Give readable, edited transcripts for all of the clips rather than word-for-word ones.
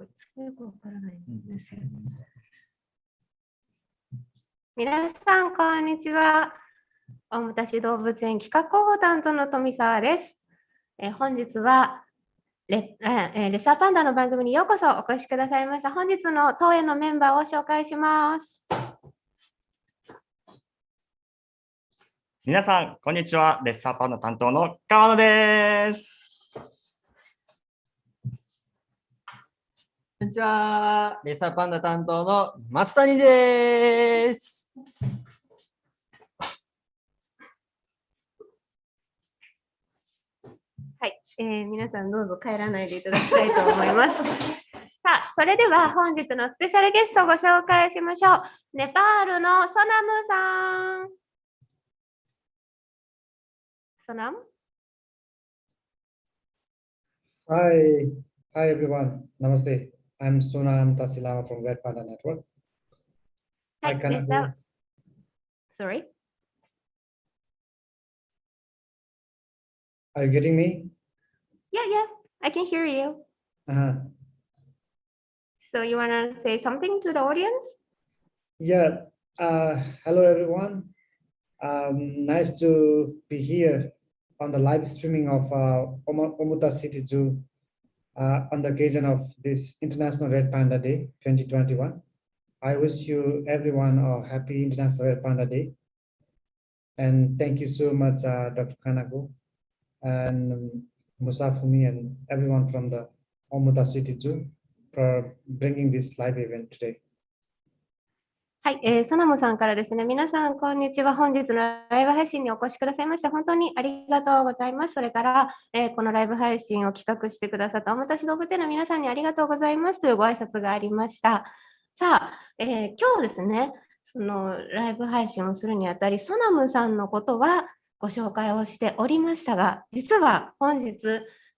これよくわからないんですよ。皆さん、こんにちは。大牟田市動物園企画広報担当の富澤です。本日はレッサーパンダの番組にようこそお越しくださいました。本日の当園のメンバーを紹介します。皆さん、こんにちは。レッサーパンダ担当の川野です。こんにちは。レッサーパンダ担当の松谷です。はい、皆さんどうぞ帰らないでいただきたいと思います。さあ、それでは本日のスペシャルゲストをご紹介しましょう。ネパールのソナムさん。ソナム？ Hi everyone. Namaste. I'm Sonam Tasilama from Red Panda Network. Hi, Lisa. Sorry. Are you getting me? Yeah, I can hear you. So you want to say something to the audience? Yeah. Hello everyone. Nice to be here on the live streaming of Omuta City Zoo on the occasion of this International Red Panda Day 2021. I wish you everyone a happy International Red Panda Day. And thank you so much, Dr. Kanako and Musafumi and everyone from the Omuta City Zoo for bringing this live event today. はい、ソナムさんからですね、皆さん、こんにちは。本日のライブ配信にお越しくださいまして、本当にありがとうございます。それから、このライブ配信を企画してくださった大牟田市動物園の皆さんにありがとうございますというご挨拶がありました。さあ、今日ですね、そのライブ配信をするにあたり、ソナムさんのことはご紹介をしておりましたが、実は本日、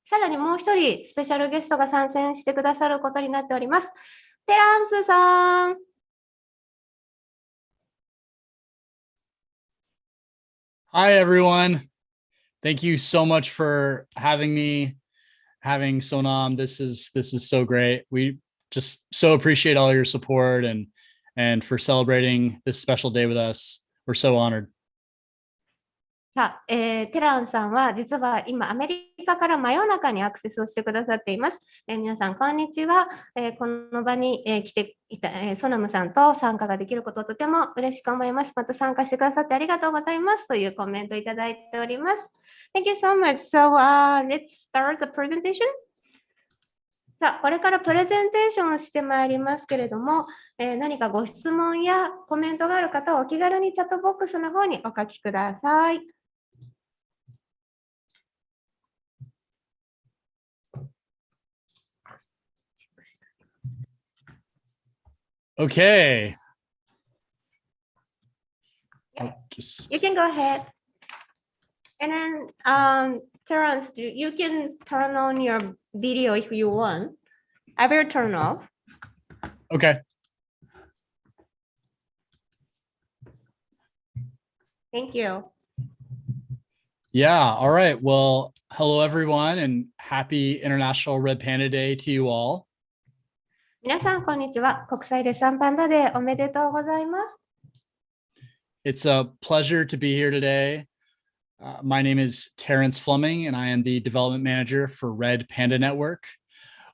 さらにもう一人スペシャルゲストが参戦してくださることになっております。テランスさん。Hi, everyone. Thank you so much for having me, having Sonam. This is so great. We just so appreciate all your support and for celebrating this special day with us. We're so honored. さあ、テランさんは実は今アメリカから真夜中にアクセスをしてくださっています。皆さんこんにちは。この場に、来ていた、ソナムさんと参加ができることをとても嬉しく思います。また参加してくださってありがとうございますというコメントをいただいております。Thank you so much. So, let's start the presentation. さあ、これからプレゼンテーションをしてまいりますけれども、何かご質問やコメントがある方はお気軽にチャットボックスの方にお書きください。Okay. You can go ahead. And then, Terence, you can turn on your video if you want. I will turn off. Okay. Thank you. Yeah. All right. Well, hello, everyone, and happy International Red Panda Day to you all. 皆さん、こんにちは。国際レッサーパンダデーおめでとうございます。It's a pleasure to be here today. My name is Terence Fleming, and I am the development manager for Red Panda Network.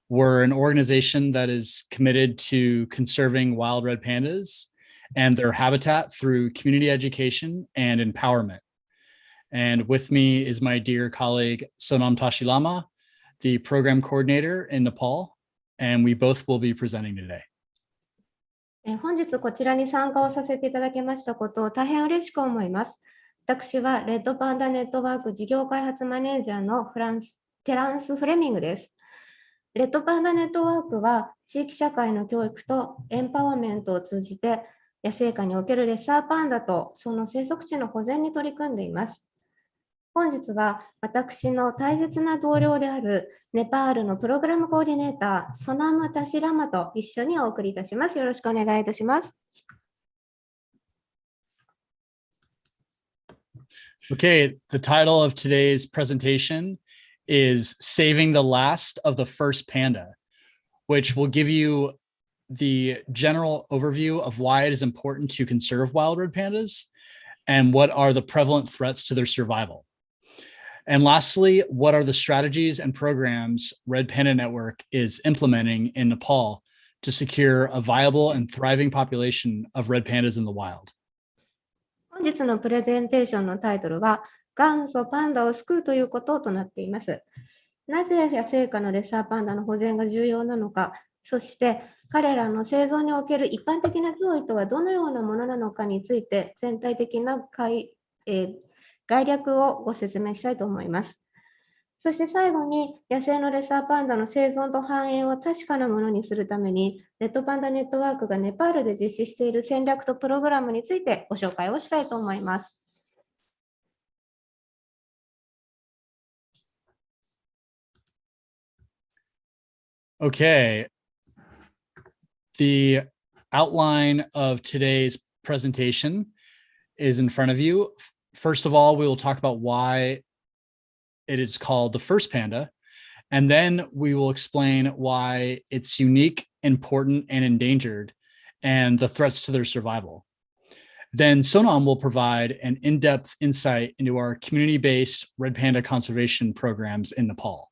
We're an organization that is committed to conserving wild red pandas and their habitat through community education and empowerment. And with me is my dear colleague, Sonam Tashilama, the program coordinator in Nepal. And we both will be presenting today. 本日こちらに参加をさせていただきましたことを大変嬉しく思います。私はレッドパンダネットワーク事業開発マネージャーのテランス・フレミングです。レッドパンダネットワークは地域社会の教育とエンパワーメントを通じて野生下におけるレッサーパンダとその生息地の保全に取り組んでいます。本日は私の大切な同僚であるネパールのプログラムコーディネーター、ソナムタシラマと一緒にお送りいたします。よろしくお願いいたします。Okay, the title of today's presentation is Saving the Last of the First Panda. which will give you the general overview of why it is important to conserve wild red pandas and what are the prevalent threats to their survival. And lastly, what are the strategies and programs Red Panda Network is implementing in Nepal to secure a viable and thriving population of red pandas in the wild? 本日のプレゼンテーションのタイトルは、元祖パンダを救うということとなっています。なぜ野生下のレッサーパンダの保全が重要なのか、そして彼らの生存における一般的な脅威とはどのようなものなのかについて全体的な概略をご説明したいと思います。そして最後に野生のレッサーパンダの生存と繁栄を確かなものにするために、レッドパンダネットワークがネパールで実施している戦略とプログラムについてご紹介をしたいと思います。Okay. The outline of today's presentation is in front of you. First of all, we will talk about why it is called the first panda, and then we will explain why it's unique, important, and endangered, and the threats to their survival. Then Sonam will provide an in-depth insight into our community-based red panda conservation programs in Nepal.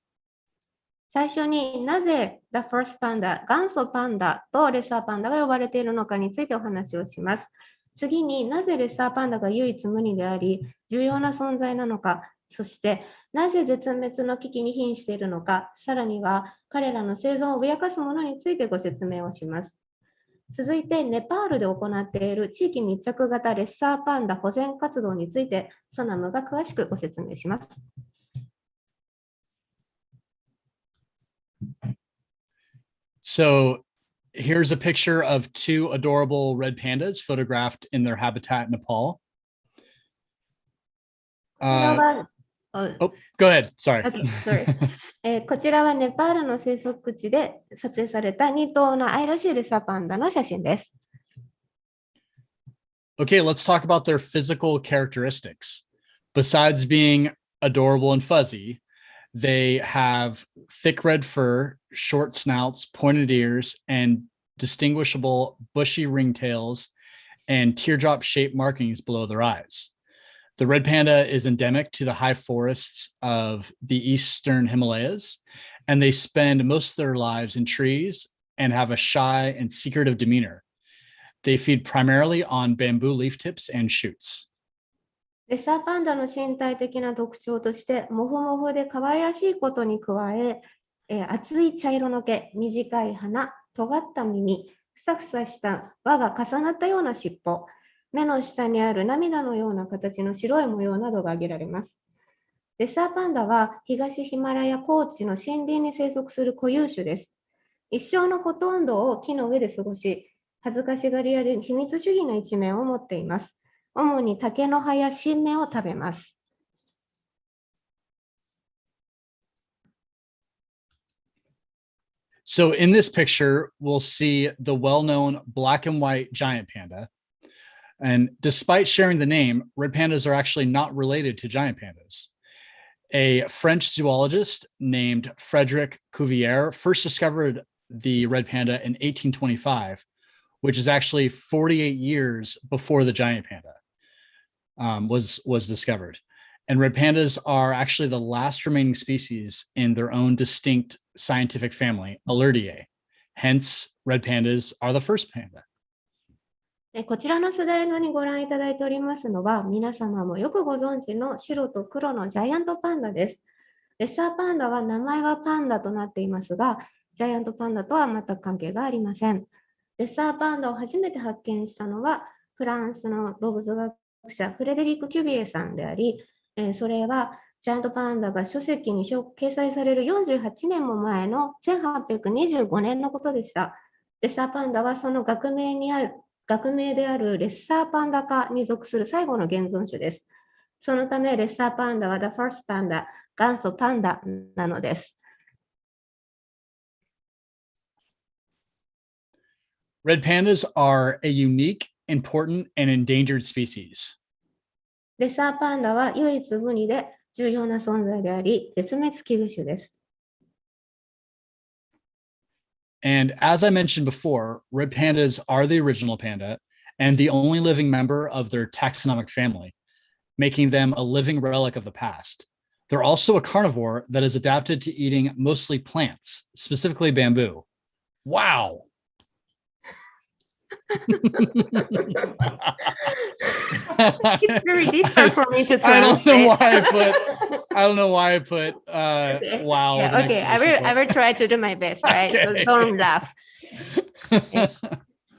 最初になぜ The First Panda、元祖パンダとレッサーパンダが呼ばれているのかについてお話をします。次になぜレッサーパンダが唯一無二であり重要な存在なのか、そしてなぜ絶滅の危機に瀕しているのか、さらには彼らの生存を脅かすものについてご説明をします。続いてネパールで行っている地域密着型レッサーパンダ保全活動についてソナムが詳しくご説明します。So here's a picture of two adorable red pandas photographed in their habitat in Nepal. Oh, go ahead. Sorry. Okay, こちらはネパールの生息地で撮影された2頭の愛らしいレッサーパンダの写真です。Okay, let's talk about their physical characteristics. Besides being adorable and fuzzy, they have thick red fur, short snouts, pointed ears, and distinguishable bushy ringtails and teardrop-shaped markings below their eyes. The red panda is endemic to the high forests of the eastern Himalayas, and they spend most of their lives in trees and have a shy and secretive demeanor. They feed primarily on bamboo leaf tips and shoots. レッサーパンダの身体的な特徴として、モフモフで可愛らしいことに加え、厚い茶色の毛、短い鼻、尖った耳、ふさふさした輪が重なったような尻尾、目の下にある涙のような形の白い模様などが挙げられます。レッサーパンダは東ヒマラヤ高地の森林に生息する固有種です。一生のほとんどを木の上で過ごし、恥ずかしがり屋で秘密主義の一面を持っています。主に竹の葉や新芽を食べます。So in this picture, we'll see the well-known black and white giant panda. And despite sharing the name, red pandas are actually not related to giant pandas. A French zoologist named Frédéric Cuvier first discovered the red panda in 1825, which is actually 48 years before the giant panda was discovered. And red pandas are actually the last remaining species in their own distinct scientific family, Alurtiae. Hence, red pandas are the first panda. こちらのスライドにご覧いただいておりますのは、皆様もよくご存知の白と黒のジャイアントパンダです。レッサーパンダは名前はパンダとなっていますが、ジャイアントパンダとは全く関係がありません。レッサーパンダを初めて発見したのは、フランスの動物学者フレデリック・キュビエさんであり、それはジャイアントパンダが書籍に掲載される48年も前の1825年のことでした。レッサーパンダはその学名であるレッサーパンダ科に属する最後の現存種です。そのためレッサーパンダは The First Panda、元祖パンダなのです。Red pandas are a unique, important, and endangered species. レッサーパンダは唯一無二で重要な存在であり、絶滅危惧種です。And as I mentioned before, red pandas are the original panda and the only living member of their taxonomic family, making them a living relic of the past. They're also a carnivore that is adapted to eating mostly plants, specifically bamboo. Wow. It's very difficult for me to I don't know translate. why I put Okay. wow. Yeah, with an okay, exclamation I will try to do my best, right? So Okay. don't laugh. point.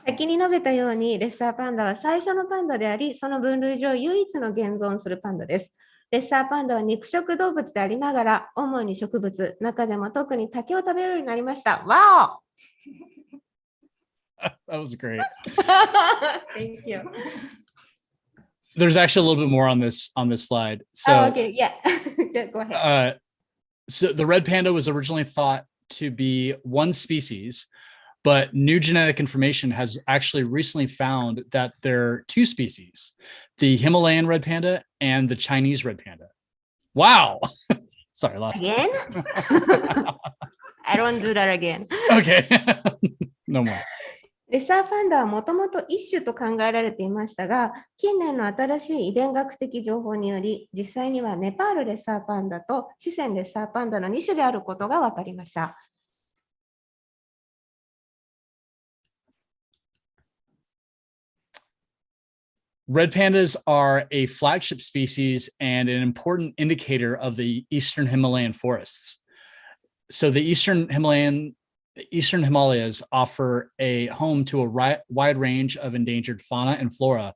先に述べたように、レッサーパンダは最初のパンダであり、その分類上唯一の現存するパンダです。レッサーパンダは肉食動物でありながら、主に植物、中でも特に竹を食べるようになりました。わThat was great. おThank you. There's actually a little bit more on this slide. So, Oh, okay, yeah. Yeah, go ahead. So the red panda was originally thought to be one species, but new genetic information has actually recently found that there are two species, the Himalayan red panda and the Chinese red panda. Wow. Sorry, lost. Again? I don't do that again. Okay. No more. レッサーパンダはもともと一種と考えられていましたが、近年の新しい遺伝学的情報により、実際にはネパールレッサーパンダと四川レッサーパンダの2種であることが分かりました。Red pandas are a flagship species and an important indicator of the Eastern Himalayan forests. So the Eastern Himalayas offer a home to a wide range of endangered fauna and flora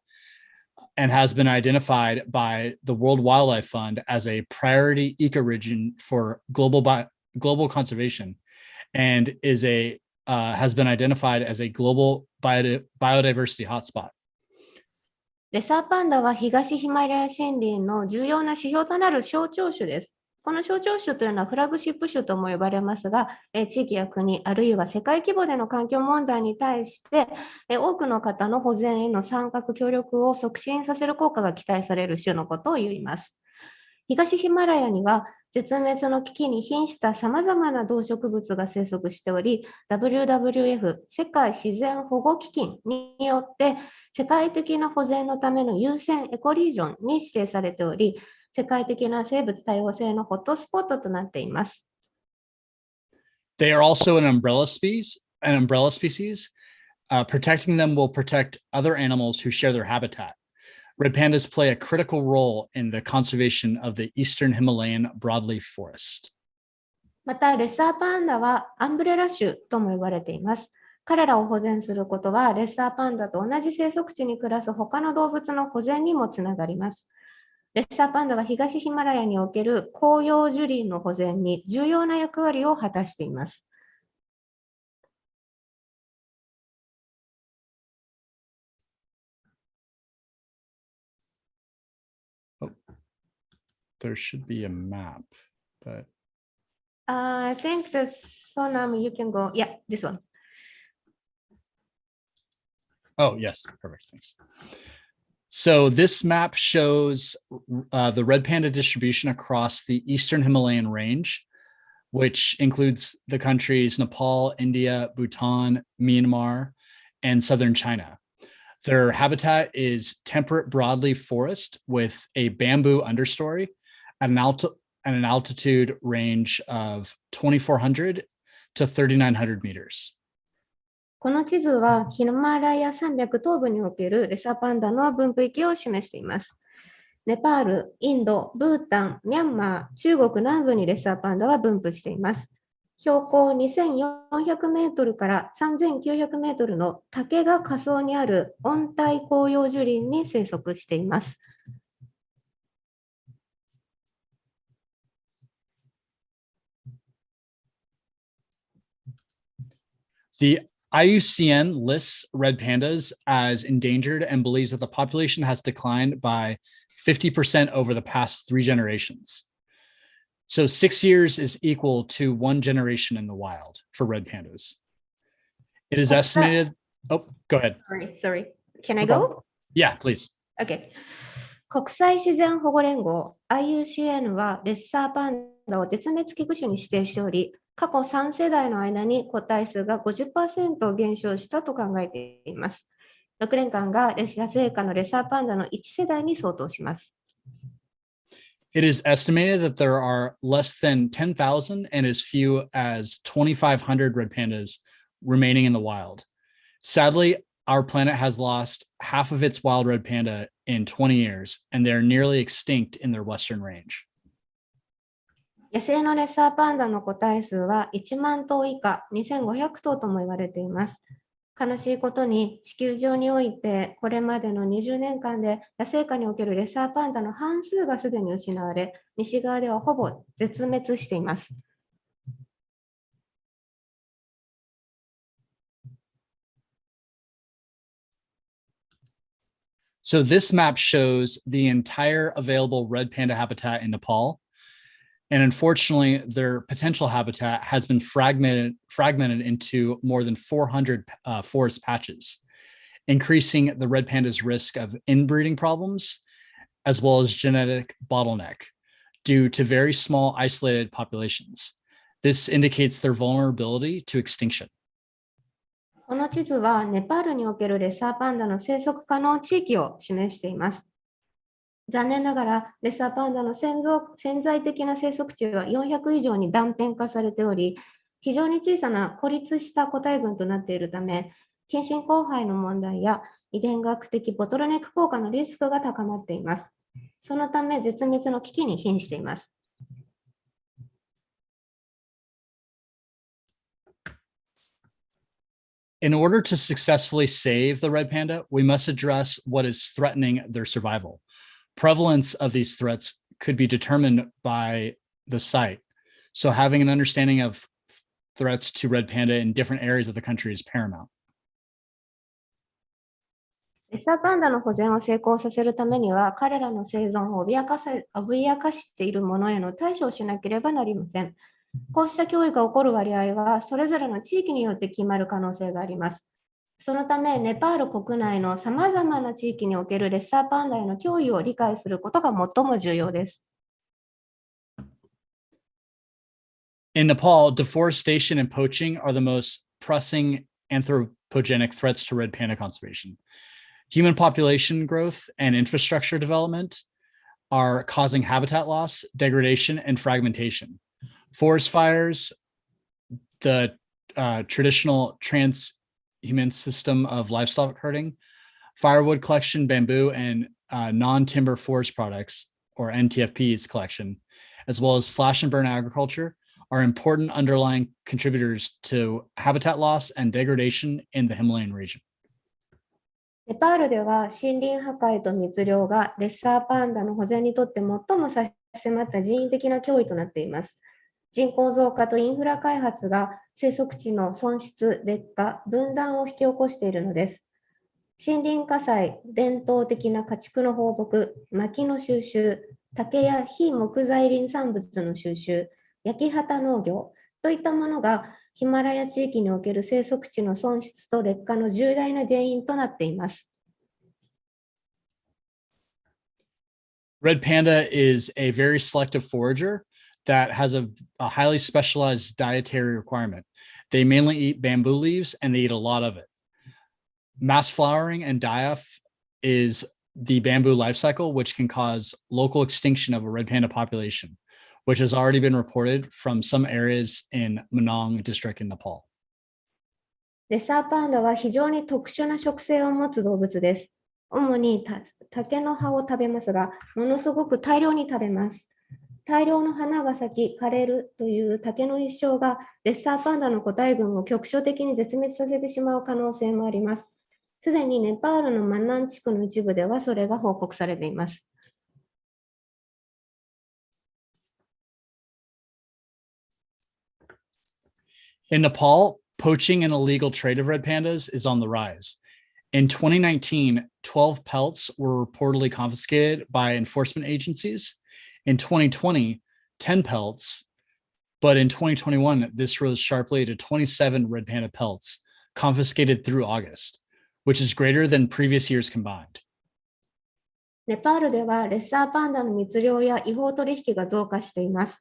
and has been identified by the World Wildlife Fund as a priority ecoregion for global conservation and has been identified as a global biodiversity hotspot. レッサーパンダは東ヒマラヤ森林の重要な指標となる象徴種です。この象徴種というのはフラグシップ種とも呼ばれますが、地域や国、あるいは世界規模での環境問題に対して、多くの方の保全への参画協力を促進させる効果が期待される種のことを言います。東ヒマラヤには絶滅の危機に瀕したさまざまな動植物が生息しており、WWF 世界自然保護基金によって世界的な保全のための優先エコリージョンに指定されており、世界的な生物多様性のホットスポットとなっています。They are also an umbrella species. Protecting them will protect other animals who share their habitat. Red pandas play a critical role in the conservation of the Eastern Himalayan broadleaf forest. また、レッサーパンダはアンブレラ種とも呼ばれています。彼らを保全することは、レッサーパンダと同じ生息地に暮らす他の動物の保全にもつながります。レッサーパンダは東ヒマラヤにおける広葉樹林の保全に重要な役割を果たしています。There should be a map, but I think the Sonam, you can go. Yeah, this one. Oh, yes, perfect. Thanks. So this map shows the red panda distribution across the Eastern Himalayan range, which includes the countries Nepal, India, Bhutan, Myanmar, and southern China. Their habitat is temperate broadleaf forest with a bamboo understory at an altitude range of 2,400 to 3,900 meters. この地図はヒマラヤ山脈東部におけるレッサーパンダの分布域を示しています。ネパール、インド、ブータン、ミャンマー、中国南部にレッサーパンダは分布しています。標高2400メートルから3900メートルの竹が下層にある温帯広葉樹林に生息しています。The IUCN lists red pandas as endangered and believes that the population has declined by 50% over the past 3 generations. So 6 years is equal to 1 generation in the wild for red pandas. It is estimated. Oh, go ahead. Sorry. Can I go? Yeah, please. Okay. 国際自然保護連合 IUCN はレッサーパンダを絶滅危惧種に指定しており、過去3世代の間に個体数が 50% 減少したと考えています。6年間が野生下のレッサーパンダの1世代に相当します。It is estimated that there are less than 10,000 and as few as 2,500 red pandas remaining in the wild. Sadly, our planet has lost half of its wild red panda in 20 years, and they are nearly extinct in their western range. 野生のレッサーパンダの個体数は1万頭以下、2500頭とも言われています。悲しいことに地球上においてこれまでの20年間で野生下におけるレッサーパンダの半数がすでに失われ、西側ではほぼ絶滅しています。So this map shows the entire available red panda habitat in Nepal. And unfortunately, their potential habitat has been fragmented into more than 400 forest patches, increasing the red panda's risk of inbreeding problems, as well as genetic bottleneck due to very small isolated populations. This indicates their vulnerability to extinction. この地図はネパールにおけるレッサーパンダの生息可能地域を示しています。残念ながら、レッサーパンダの潜在的な生息地は400以上に断片化されており、非常に小さな孤立した個体群となっているため、近親交配の問題や遺伝学的ボトルネック効果のリスクが高まっています。そのため、絶滅の危機に瀕しています。In order to successfully save the red panda, we must address what is threatening their survival. Prevalence of these threats could be determined by the site. So having an understanding of threats to red panda in different areas of the country is paramount. レッサーパンダの保全を成功させるためには、彼らの生存を脅かしているものへの対処をしなければなりません。こうした脅威が起こる割合は、それぞれの地域によって決まる可能性があります。そのため、ネパール国内のさまざまな地域におけるレッサーパンダへの脅威を理解することが最も重要です。In Nepal, deforestation and poaching are the most pressing anthropogenic threats to red panda conservation. Human population growth and infrastructure development are causing habitat loss, degradation, and fragmentation. Forest fires, the traditional transhuman system of livestock herding, firewood collection, bamboo, and non-timber forest products, or NTFPs collection, as well as slash and burn agriculture, are important underlying contributors to habitat loss and degradation in the Himalayan region. ネパールでは森林破壊と密猟がレッサーパンダの保全にとって最も差し迫った人為的な脅威となっています。人口増加とインフラ開発が生息地の損失、劣化、分断を引き起こしているのです。森林火災、伝統的な家畜の放牧、薪の収集、竹や非木材林産物の収集、焼き畑農業といったものがヒマラヤ地域における生息地の損失と劣化の重大な原因となっています。Red panda is a very selective forager that has a highly specialized dietary requirement. They mainly eat bamboo leaves and they eat a lot of it. Mass flowering and die-off is the bamboo life cycle, which can cause local extinction of a red panda population, which has already been reported from some areas in Manong district in Nepal. レッサーパンダは非常に特殊な食性を持つ動物です。主に竹の葉を食べますが、ものすごく大量に食べます。大量の花が咲き枯れるという竹の一生がレッサーパンダの個体群を局所的に絶滅させてしまう可能性もあります。すでにネパールのマナン地区の一部ではそれが報告されています。In Nepal, poaching and illegal trade of red pandas is on the rise. In 2019, 12 pelts were reportedly confiscated by enforcement agencies. In 2020, 10 pelts, but in 2021, this rose sharply to 27 red panda pelts confiscated through August, which is greater than previous years combined. ネパールではレッサーパンダの密猟や違法取引が増加しています。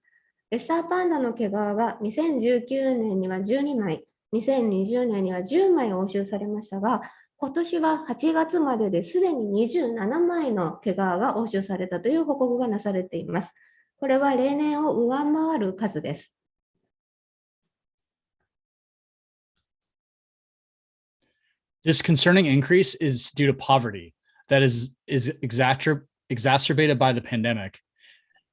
レッサーパンダの毛皮が2019年には12枚、2020年には10枚押収されましたが、今年は8月までですでに27枚の毛皮が押収されたという報告がなされています。これは例年を上回る数です。This concerning increase is due to poverty that is exacerbated by the pandemic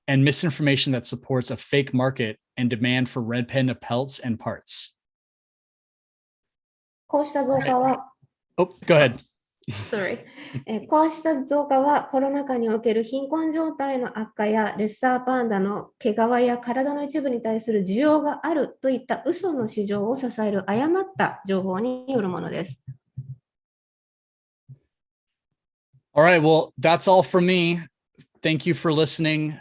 and misinformation that supports a fake market and demand for red panda pelts and parts. こうした増加は、Oh, go ahead. Sorry. こうした増加はコロナ禍における貧困状態の悪化やレッサーパンダの毛皮や体の一部に対する需要があるといった嘘の市場を支える誤った情報によるものです。All right, well, that's all from me. Thank you for listening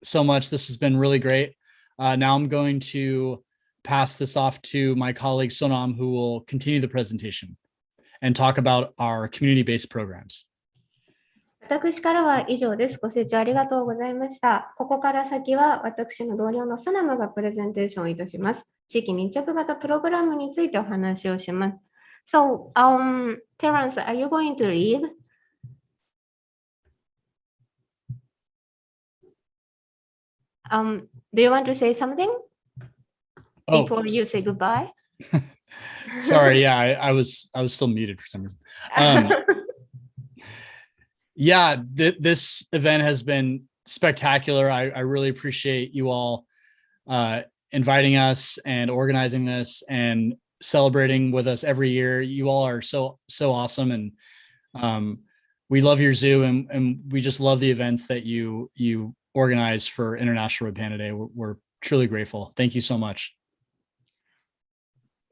so much. This has been really great. Now I'm going to pass this off to my colleague Sonam, who will continue the presentation and talk about our community-based programs. 私からは以上です。ご清聴ありがとうございました。ここから先は私の同僚のソナムがプレゼンテーションをいたします。地域密着型プログラムについてお話をします。So, Terence, are you going to read? Do you want to say something before you say goodbye? Sorry, yeah, I was still muted for some reason. Yeah, this event has been spectacular. I really appreciate you all inviting us and organizing this and celebrating with us every year. You all are so awesome, and we love your zoo, and we just love the events that you organize for International Red Panda Day. We're truly grateful. Thank you so much.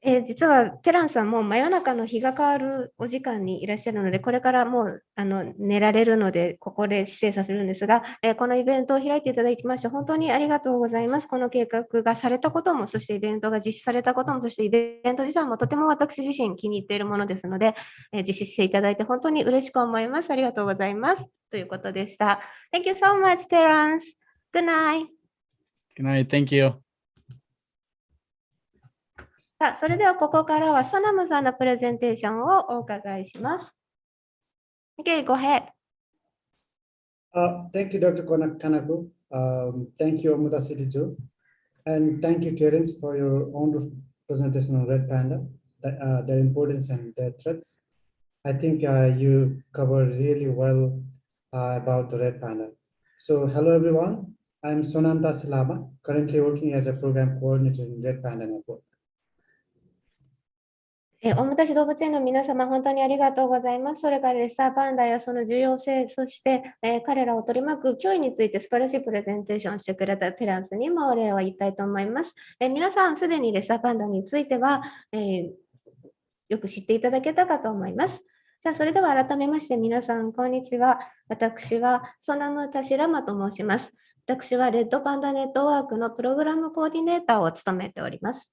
実はテランさんも真夜中の日が変わるお時間にいらっしゃるので、これからもう寝られるので、ここで失礼させるんですが、このイベントを開いていただきまして、本当にありがとうございます。この計画がされたことも、そしてイベントが実施されたことも、そしてイベント自体もとても私自身気に入っているものですので、実施していただいて本当に嬉しく思います。ありがとうございます。ということでした。Thank you so much, Terence. Good night. Good night. Thank you. さあ、それではここからはソナムさんのプレゼンテーションをお伺いします。Okay, go ahead. Thank you, Dr. Kanako. Thank you, Omuta City Zoo. And thank you, Terence, for your wonderful presentation on Red Panda, their importance and their threats. I think you covered really well about the Red Panda. So, hello, everyone. I'm Sonam Dasilama, currently working as a program coordinator in Red Panda Network. 大牟田市動物園の皆様、本当にありがとうございます。それからレッサーパンダやその重要性、そして、彼らを取り巻く脅威について素晴らしいプレゼンテーションをしてくれたテランスにもお礼を言いたいと思います。皆さん、すでにレッサーパンダについては、よく知っていただけたかと思います。さあ、それでは改めまして皆さん、こんにちは。私はソナムタシラマと申します。私はレッドパンダネットワークのプログラムコーディネーターを務めております。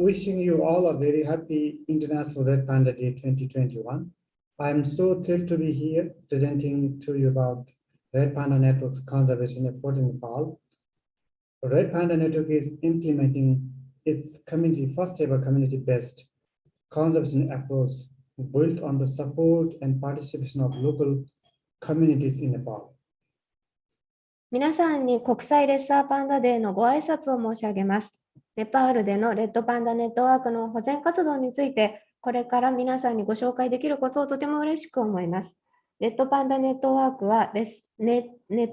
Wishing you all a very happy International Red Panda Day 2021. I'm so thrilled to be here presenting to you about Red Panda Network's conservation effort in Nepal. Red Panda Network is implementing its first ever community-based conservation approach built on the support and participation of local communities in Nepal. 皆さんに国際レッサーパンダデーのご挨拶を申し上げます。ネパールでのレッドパンダネットワークの保全活動について、これから皆さんにご紹介できることをとても嬉しく思います。レッドパンダネットワークはネ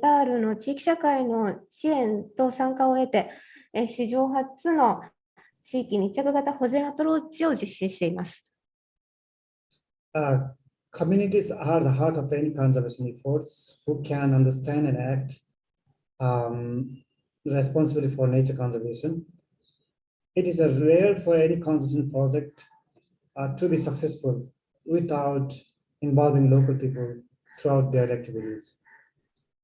パールの地域社会の支援と参加を得て、史上初の地域密着型保全アプローチを実施しています。Communities are the heart of any conservation efforts who can understand and act responsibly for nature conservation. It is rare for any conservation project to be successful without involving local people throughout their activities.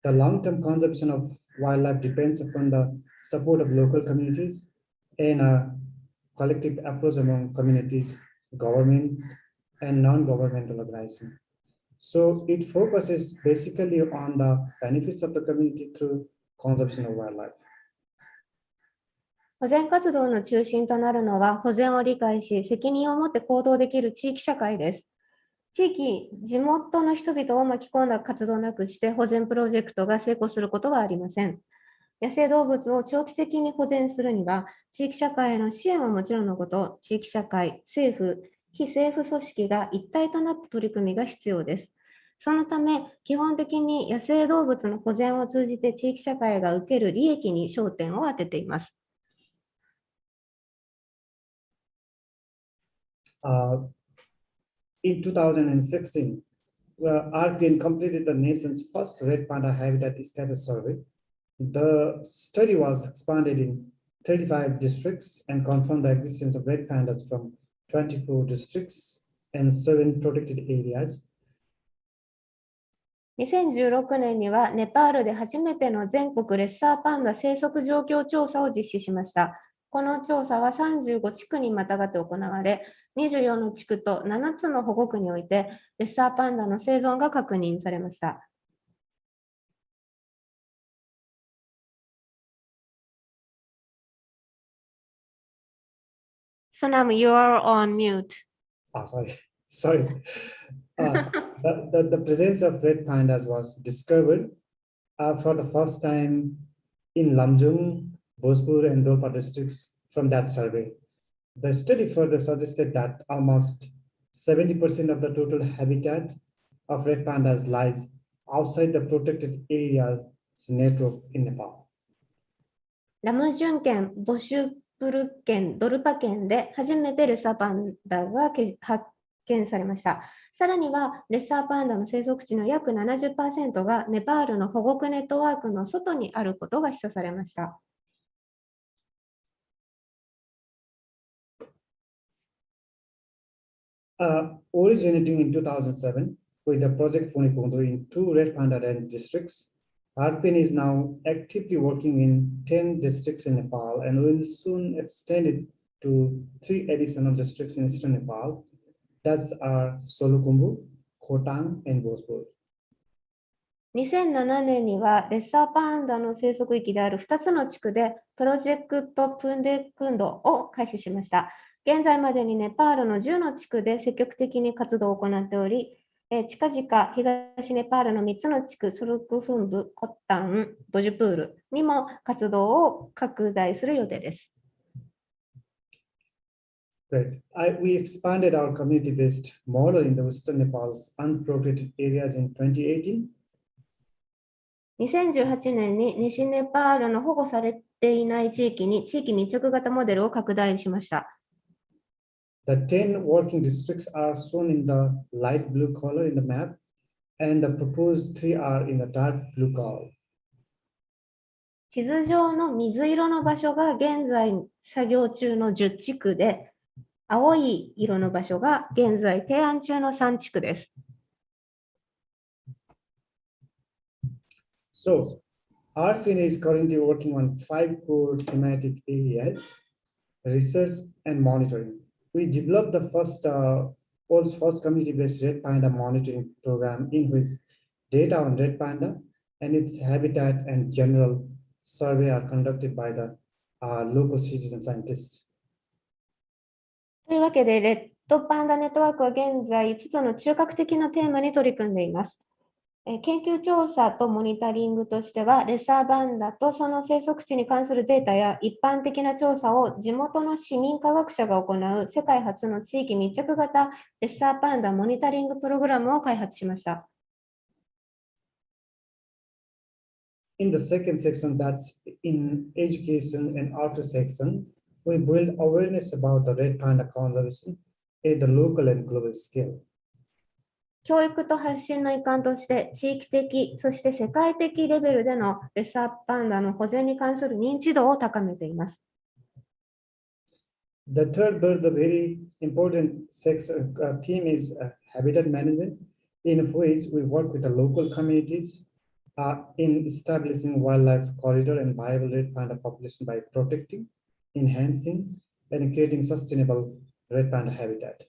The long-term conservation of wildlife depends upon the support of local communities and a collective approach among communities, government, and non-governmental organizations. So it focuses basically on the benefits of the community through conservation of wildlife. 保全活動の中心となるのは、保全を理解し、責任を持って行動できる地域社会です。地元の人々を巻き込んだ活動なくして、保全プロジェクトが成功することはありません。野生動物を長期的に保全するには、地域社会への支援はもちろんのこと、地域社会、政府、非政府組織が一体となった取り組みが必要です。そのため、基本的に野生動物の保全を通じて地域社会が受ける利益に焦点を当てています。In 2016, IRPN completed the nation's first red panda habitat status survey. The study was expanded in 35 districts and confirmed the existence of red pandas from 24 districts and 7 protected areas. 2016年にはネパールで初めての全国レッサーパンダ生息状況調査を実施しました。この調査は35地区にまたがって行われ、24の地区と7つの保護区において、レッサーパンダの生存が確認されました。Sonam, you are on mute. Sorry. The presence of red pandas was discovered for the first time in Lamjung, Bhojpur, and Ropa districts from that survey. The study further suggested that almost 70% of the total habitat of red pandas lies outside the protected areas network in Nepal. ラムジュン県、ボシュプル県、ドルパ県で初めてレッサーパンダが発見されました。さらには、レッサーパンダの生息地の約 70% がネパールの保護区ネットワークの外にあることが示唆されました。Originating in 2007 with the project Punipondo in 2 red panda districts, IRPN is now actively working in 10 districts in Nepal and will soon extend it to 3 additional districts in eastern Nepal. That's Solukhumbu, Khotang, and Bhojpur. 2007年にはレッサーパンダの生息域である2つの地区でプロジェクトプンデクンドを開始しました。現在までにネパールの10の地区で積極的に活動を行っており、近々東ネパールの3つの地区、ソルクフンブ、コッタン、ボジュプールにも活動を拡大する予定です。Right. We expanded our community-based model in the Western Nepal's unprotected areas in 2018. 2018年に西ネパールの保護されていない地域に地域密着型モデルを拡大しました。The 10 working districts are shown in the light blue color in the map, and the proposed 3 are in the dark blue color. 地図上の水色の場所が現在作業中の10地区で、青い色の場所が現在提案中の3地区です。So, IRPN is currently working on 5 core thematic areas: research and monitoring. We developed the world's first community-based red panda monitoring program in which data on red panda and its habitat and general survey are conducted by the local citizen scientists. というわけで、レッドパンダネットワークは現在5つの中核的なテーマに取り組んでいます。研究調査とモニタリングとしては、レッサーパンダとその生息地に関するデータや一般的な調査を地元の市民科学者が行う世界初の地域密着型レッサーパンダモニタリングプログラムを開発しました。In the second section, that's in education and outer section, we build awareness about the red panda conservation at the local and global scale. 教育と発信の一環として地域的、そして世界的レベルでのレッサーパンダの保全に関する認知度を高めています。The third, but the very important theme is habitat management, in which we work with the local communities in establishing wildlife corridor and viable red panda population by protecting, enhancing, and creating sustainable red panda habitat.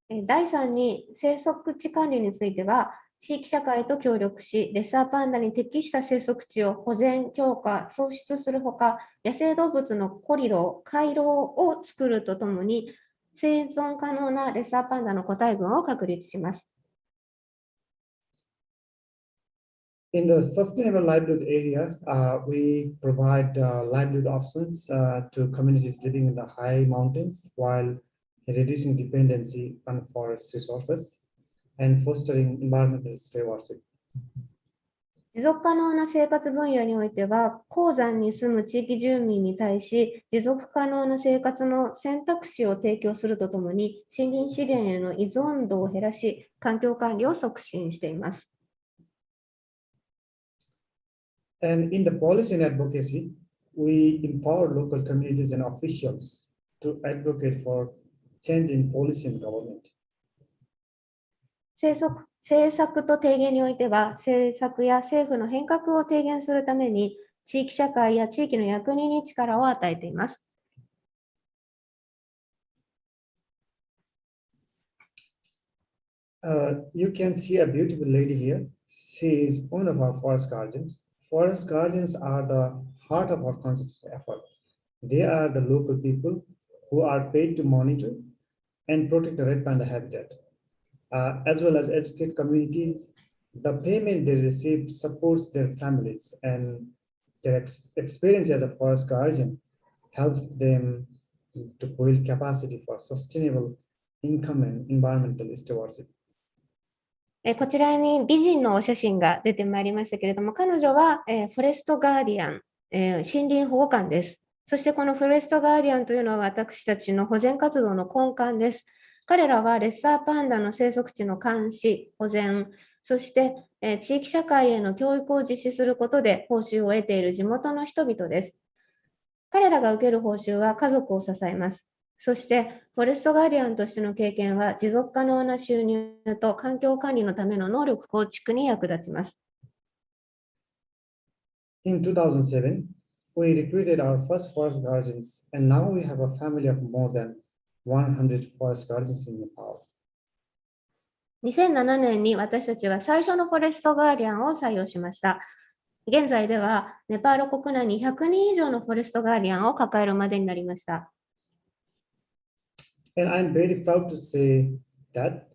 第3に生息地管理については、地域社会と協力し、レッサーパンダに適した生息地を保全、強化、創出するほか、野生動物のコリドー、回廊を作るとともに、生存可能なレッサーパンダの個体群を確立します。In the sustainable livelihood area, we provide livelihood options to communities living in the high mountains while reducing dependency on forest resources and fostering environmental stewardship. 持続可能な生活分野においては、高山に住む地域住民に対し、持続可能な生活の選択肢を提供するとともに、森林資源への依存度を減らし、環境管理を促進しています。And in the policy and advocacy, we empower local communities and officials to advocate for change in policy and government. 政策と提言においては、政策や政府の変革を提言するために、地域社会や地域の役人に力を与えています。You can see a beautiful lady here. She is one of our forest guardians. Forest guardians are the heart of our conservation effort. They are the local people who are paid to monitor and protect the red panda habitat, as well as educate communities. The payment they receive supports their families, and their experience as a forest guardian helps them to build capacity for sustainable income and environmental stewardship. こちらに美人のお写真が出てまいりましたけれども、彼女はフォレストガーディアン、森林保護官です。そしてこのフォレストガーディアンというのは私たちの保全活動の根幹です。彼らはレッサーパンダの生息地の監視、保全、そして地域社会への教育を実施することで報酬を得ている地元の人々です。彼らが受ける報酬は家族を支えます。そして、フォレストガーディアンとしての経験は、持続可能な収入と環境管理のための能力構築に役立ちます。In 2007, we recruited our first forest guardians, and now we have a family of more than 100 forest guardians in Nepal. 2007年に私たちは最初のフォレストガーディアンを採用しました。現在では、ネパール国内に100人以上のフォレストガーディアンを抱えるまでになりました。And I'm very proud to say that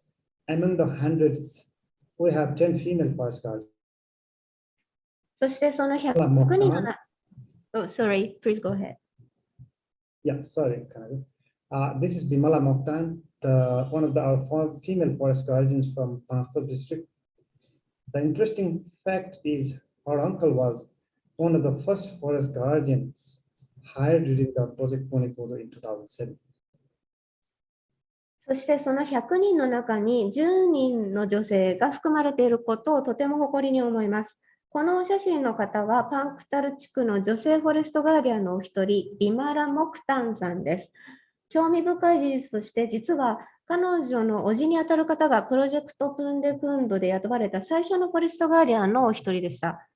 among the hundreds, we have 10 female forest guardians. そしてその100人のsorry, please go ahead. Yeah, sorry, this is Bimala Mokhtan, one of our female forest guardians from Panda district. The interesting fact is our uncle was one of the first forest guardians hired during the Project Ponipodo in 2007. そしてその100人の中に10人の女性が含まれていることをとても誇りに思います。このお写真の方はパンクタル地区の女性フォレストガーディアンのお一人、ビマラ・モクタンさんです。興味深い事実として、実は彼女の叔父にあたる方がプロジェクトプンデクンドで雇われた最初のフォレストガーディアンのお一人でした。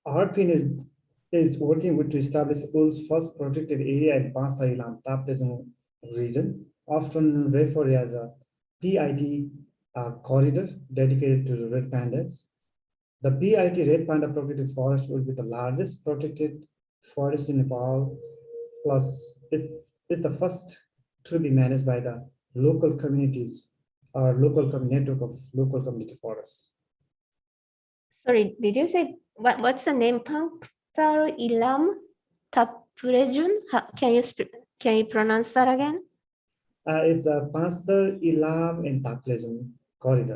IRPN is working to establish Ul's first protected area in Pasta Ilam Tapleton region, often referred as a PIT corridor dedicated to the red pandas. The PIT Red Panda Protected Forest will be the largest protected forest in Nepal, plus it's the first to be managed by the local communities or local network of local community forests. Sorry, did you say what's the name? Panktar Ilam Taplejun? Can you pronounce that again? It's a Pastor Ilam and Taplejun corridor.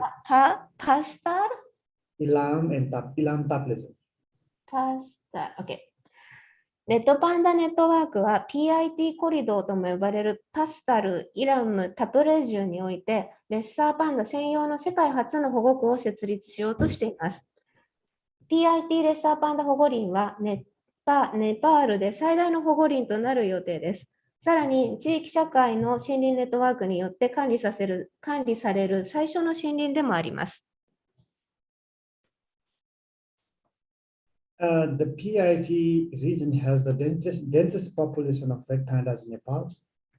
Pastar? Ilam Taplejun. Pastar, OK。レッドパンダネットワークは PIT コリドーとも呼ばれるパスタル、イラム、タプレジュにおいて、レッサーパンダ専用の世界初の保護区を設立しようとしています。PIT レッサーパンダ保護林はネパールで最大の保護林となる予定です。さらに、地域社会の森林ネットワークによって管理される最初の森林でもあります。The PIT region has the densest population of red pandas in Nepal.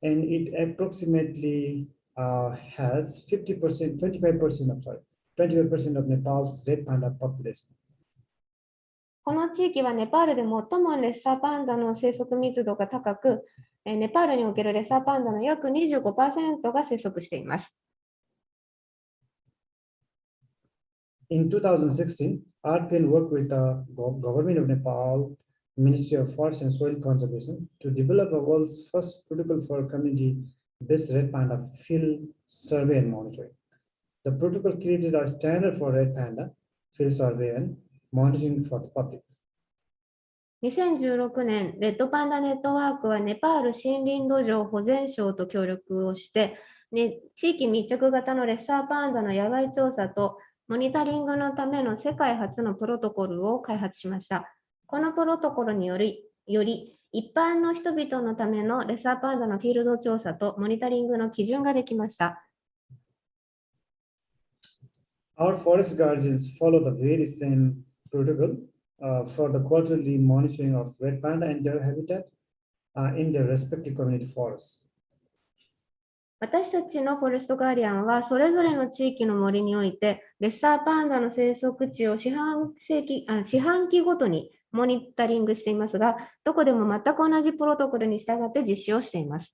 and it approximately has 25% of Nepal's red panda population. この地域はネパールで最もレッサーパンダの生息密度が高く、ネパールにおけるレッサーパンダの約 25% が生息しています。In 2016, IRPN worked with the government of Nepal, Ministry of Forest and Soil Conservation to develop the world's first protocol for community-based red panda field survey and monitoring. The protocol created a standard for red panda field survey and monitoring for the public. 2016年、レッドパンダネットワークはネパール森林土壌保全省と協力をして、地域密着型のレッサーパンダの野外調査とモニタリングのための世界初のプロトコルを開発しました。このプロトコルにより一般の人々のためのレッサーパンダのフィールド調査とモニタリングの基準ができました。Our forest guardians follow the very same protocol for the quarterly monitoring of red panda and their habitat in their respective community forests. 私たちのフォレストガーディアンはそれぞれの地域の森においてレッサーパンダの生息地を四半期ごとにモニタリングしていますが、どこでも全く同じプロトコルに従って実施をしています。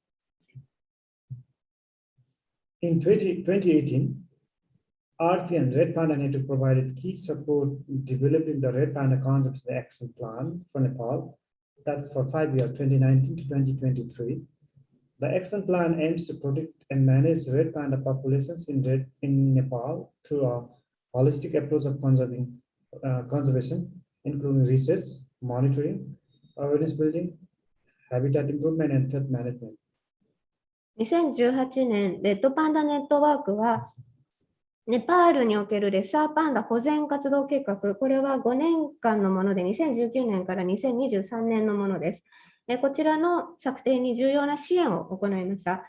In 2018, IRPN Red Panda Network provided key support developing the Red Panda Conservation Action Plan for Nepal. That's for 5 years, 2019 to 2023. The action plan aims to protect and manage red panda populations in Nepal through a holistic approach of conservation, including research, monitoring, awareness building, habitat improvement, and threat management. 2018年、レッドパンダネットワークは、ネパールにおけるレッサーパンダ保全活動計画、これは5年間のもので、2019年から2023年のものです。こちらの策定に重要な支援を行いました。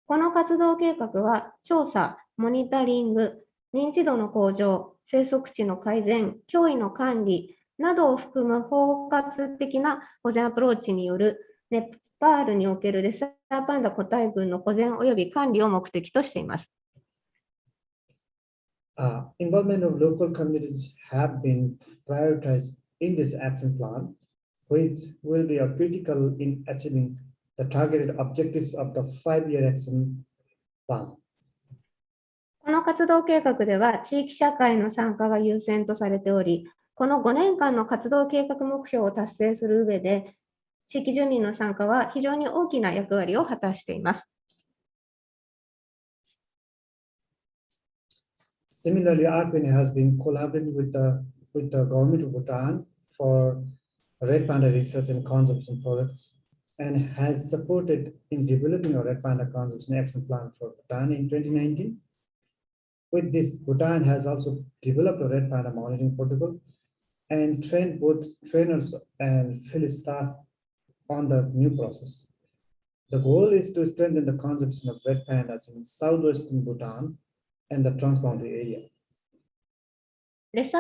この活動計画は、調査、モニタリング、認知度の向上、生息地の改善、脅威の管理などを含む包括的な保全アプローチによるネパールにおけるレッサーパンダ個体群の保全及び管理を目的としています。Involvement of local communities have been prioritized in this action plan, which will be critical in achieving the targeted objectives of the 5-year action plan. この活動計画では地域社会の参加が優先とされており、この5年間の活動計画目標を達成する上で、地域住民の参加は非常に大きな役割を果たしています。Similarly, IRPN has been collaborating with the government of Bhutan for red panda research and conservation projects and has supported in developing a red panda conservation action plan for Bhutan in 2019. With this, Bhutan has also developed a red panda monitoring protocol and trained both trainers and field staff on the new process. The goal is to strengthen the conservation of red pandas in southwestern Bhutan and the transboundary area. レッ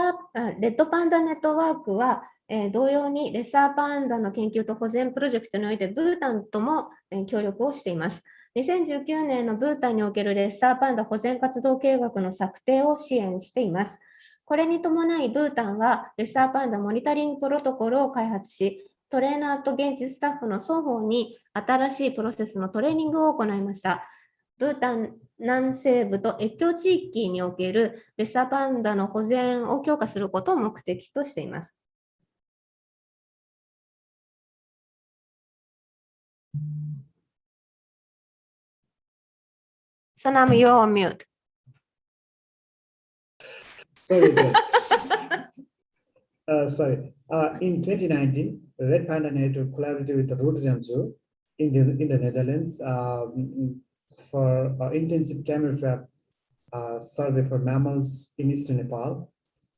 ドパンダネットワークは、同様にレッサーパンダの研究と保全プロジェクトにおいてブータンとも、協力をしています。2019年のブータンにおけるレッサーパンダ保全活動計画の策定を支援しています。これに伴いブータンはレッサーパンダモニタリングプロトコルを開発し、トレーナーと現地スタッフの双方に新しいプロセスのトレーニングを行いました。ブータン南西部と越境地域におけるレッサーパンダの保全を強化することを目的としています。Sonam, you're on mute. Sorry. In 2019, Red Panda Network collaborated with the Rotterdam Zoo in the Netherlands for intensive camera trap survey for mammals in eastern Nepal,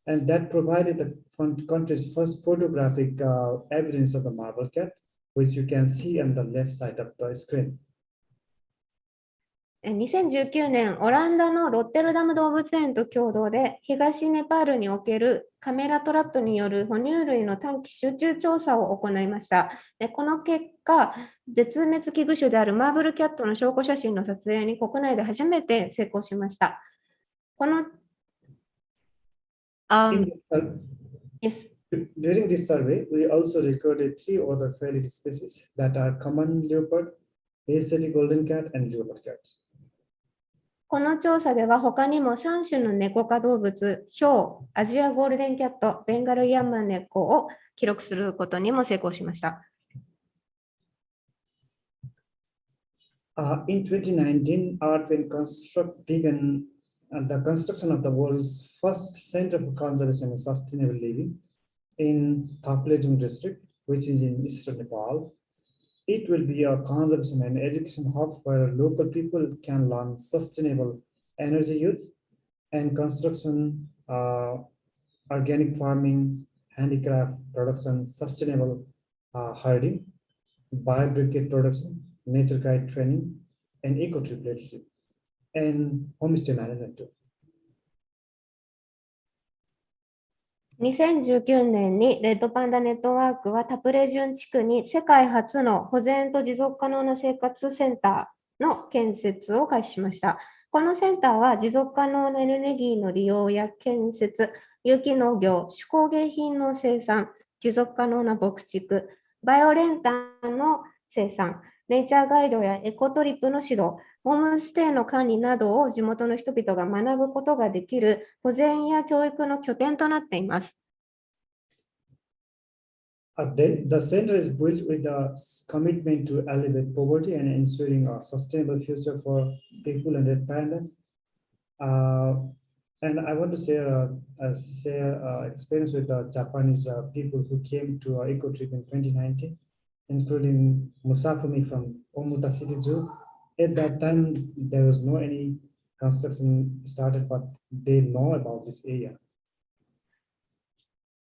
and that provided the country's first photographic evidence of the marble cat, which you can see on the left side of the screen. 2019年、オランダのロッテルダム動物園と共同で、東ネパールにおけるカメラトラップによる哺乳類の短期集中調査を行いました。この結果、絶滅危惧種であるマーブルキャットの証拠写真の撮影に国内で初めて成功しました。この、yes. During this survey, we also recorded 3 other failed species that are common leopard, Asiatic golden cat, and leopard cat. この調査では他にも3種のネコ科動物、ヒョウ、アジアゴールデンキャット、ベンガルヤンマネコを記録することにも成功しました。In 2019, IRPN began the construction of the world's first Center for Conservation and Sustainable Living in Thapledung district, which is in eastern Nepal. It will be a conservation and education hub where local people can learn sustainable energy use and construction, organic farming, handicraft production, sustainable herding, biobrigade production, nature guide training, and eco-trip leadership, and homestay management too. 2019年にレッドパンダネットワークはタプレジュン地区に世界初の保全と持続可能な生活センターの建設を開始しました。このセンターは持続可能なエネルギーの利用や建設、有機農業、手工芸品の生産、持続可能な牧畜、バイオレンタンの生産、ネイチャーガイドやエコトリップの指導、ホームステイの管理などを地元の人々が学ぶことができる保全や教育の拠点となっています。The center is built with a commitment to alleviate poverty and ensuring a sustainable future for people and their pandas. And I want to share experience with the Japanese people who came to our eco trip in 2019, including Musafumi from Omuta City Zoo. At that time, there was no any construction started, but they know about this area.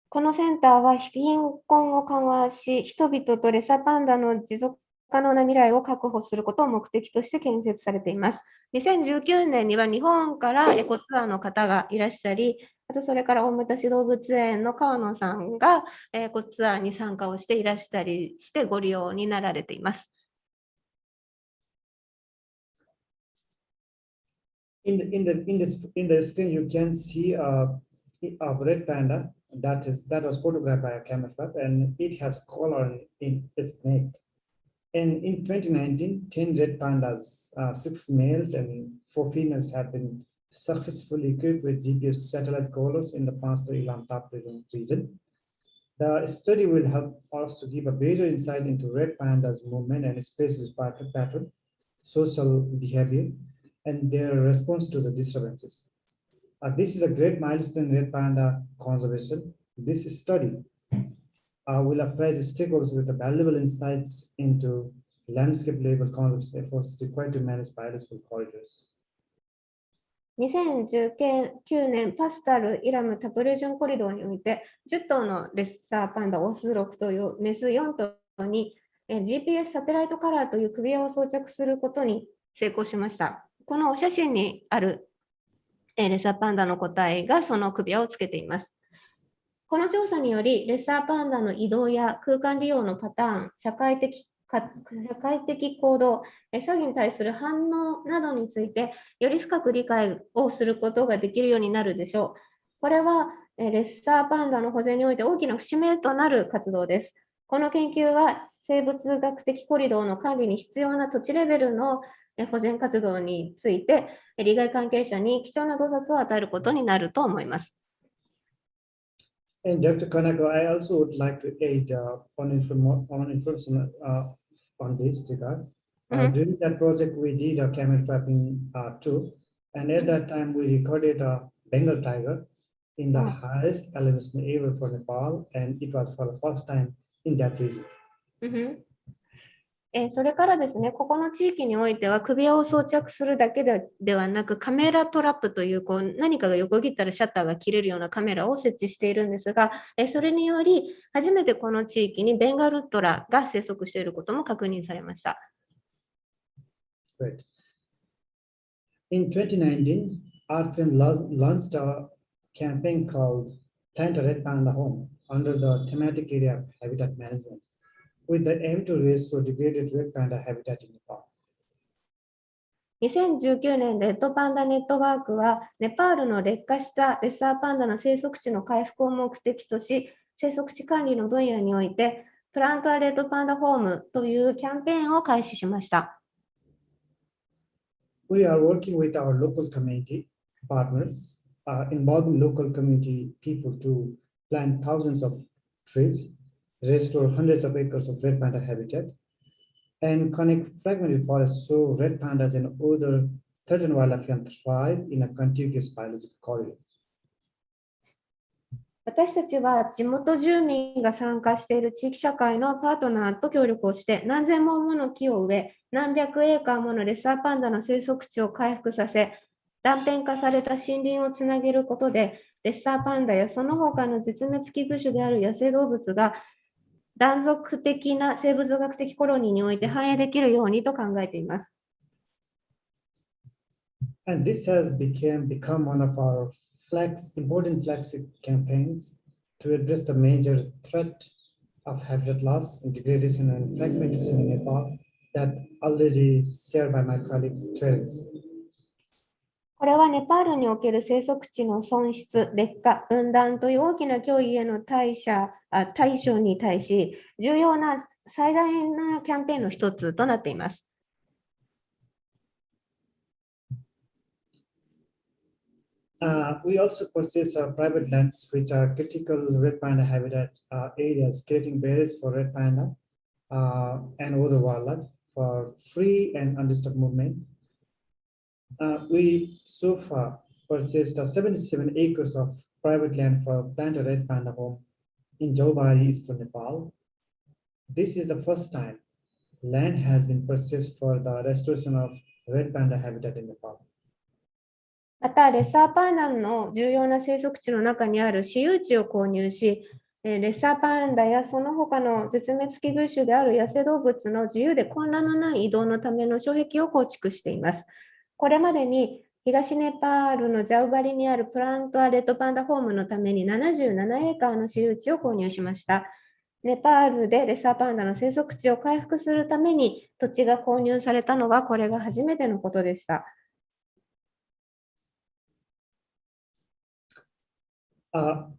このセンターは貧困を緩和し、人々とレッサーパンダの持続可能な未来を確保することを目的として建設されています。2019年には日本からエコツアーの方がいらっしゃり、あとそれから大牟田市動物園の川野さんがエコツアーに参加をしていらしたりしてご利用になられています。In the screen, you can see a red panda that was photographed by a camera flap, and it has collar in its neck. And in 2019, 10 red pandas, 6 males and 4 females have been successfully equipped with GPS satellite collars in the Pastor Ilam Taplin region. The study will help us to give a better insight into red pandas' movement and species pattern, social behavior, and their response to the disturbances. This is a great milestone in red panda conservation. This study will apprise the stakeholders with valuable insights into landscape-level conservation efforts required to manage biological corridors. 2019年パスタル・イラム・タプレジョンコリドーにおいて10頭のレッサーパンダオス6頭、メス4頭に GPS サテライトカラーという首輪を装着することに成功しました。このお写真にあるレッサーパンダの個体がその首輪をつけています。この調査によりレッサーパンダの移動や空間利用のパターン、社会的行動、詐欺に対する反応などについてより深く理解をすることができるようになるでしょう。これはレッサーパンダの保全において大きな節目となる活動です。この研究は生物学的コリドーの管理に必要な土地レベルの保全活動について利害関係者に貴重な洞察を与えることになると思います。And Dr. Kanako, I also would like to add on information on this regard. During that project, we did a camel trapping too, and at that time we recorded a Bengal tiger in the highest elevation ever for Nepal, and it was for the first time in that region. それからですね、ここの地域においては首輪を装着するだけではなくカメラトラップという何かが横切ったらシャッターが切れるようなカメラを設置しているんですが、それにより初めてこの地域にベンガルトラが生息していることも確認されました。Right. In 2019, IRPN launched a campaign called Plant a Red Panda Home under the thematic area of habitat management, with the aim to restore degraded red panda habitat in Nepal. 2019年、レッドパンダネットワークは、ネパールの劣化したレッサーパンダの生息地の回復を目的とし、生息地管理の分野において、プラント・ア・レッドパンダホームというキャンペーンを開始しました。We are working with our local community partners, involving local community people to plant thousands of trees, restore hundreds of acres of red panda habitat, and connect fragmented forests so red pandas and other threatened wildlife can thrive in a contiguous biological corridor. 私たちは地元住民が参加している地域社会のパートナーと協力をして何千本もの木を植え、何百エーカーものレッサーパンダの生息地を回復させ、断片化された森林をつなげることで、レッサーパンダやその他の絶滅危惧種である野生動物が断続的な生物学的コロニーにおいて繁栄できるようにと考えています。And this has become one of our important flagship campaigns to address the major threat of habitat loss, degradation, and fragmentation in Nepal that already shared by my colleague Terence. これはネパールにおける生息地の損失、劣化、分断という大きな脅威への対処に対し、重要な最大なキャンペーンの一つとなっています。We also possess private lands which are critical red panda habitat areas, creating barriers for red panda and other wildlife for free and undisturbed movement. We so far purchased 77 acres of private land for Plant a Red Panda Home in Jobari, eastern Nepal. This is the first time land has been purchased for the restoration of red panda habitat in Nepal. また、レッサーパンダの重要な生息地の中にある私有地を購入し、レッサーパンダやその他の絶滅危惧種である野生動物の自由で混乱のない移動のための障壁を構築しています。これまでに東ネパールのジャウバリにあるプラント・ア・レッドパンダホームのために77エーカーの私有地を購入しました。ネパールでレッサーパンダの生息地を回復するために土地が購入されたのはこれが初めてのことでした。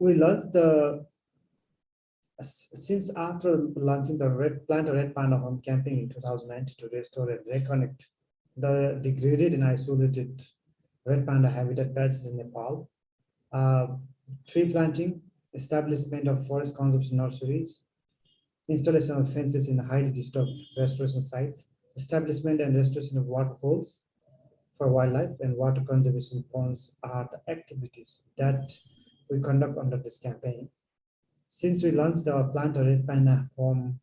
We launched since after launching the Plant a Red Panda Home campaign in 2019 to restore and reconnect the degraded and isolated red panda habitat patches in Nepal, tree planting, establishment of forest conservation nurseries, installation of fences in highly disturbed restoration sites, establishment and restoration of water holes for wildlife, and water conservation ponds are the activities that we conduct under this campaign. Since we launched our Plant a Red Panda Home,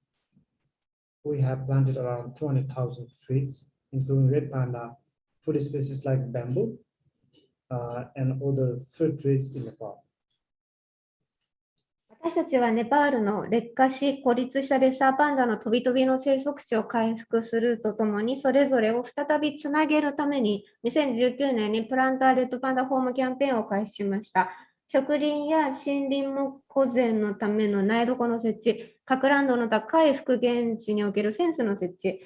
we have planted around 200,000 trees, including red panda, food species like bamboo, and other fruit trees in Nepal. 私たちはネパールの劣化し孤立したレッサーパンダの飛び飛びの生息地を回復するとともに、それぞれを再びつなげるために2019年にプランターレッドパンダホームキャンペーンを開始しました。植林や森林保全のための苗床の設置、か乱度の高い復原地におけるフェンスの設置、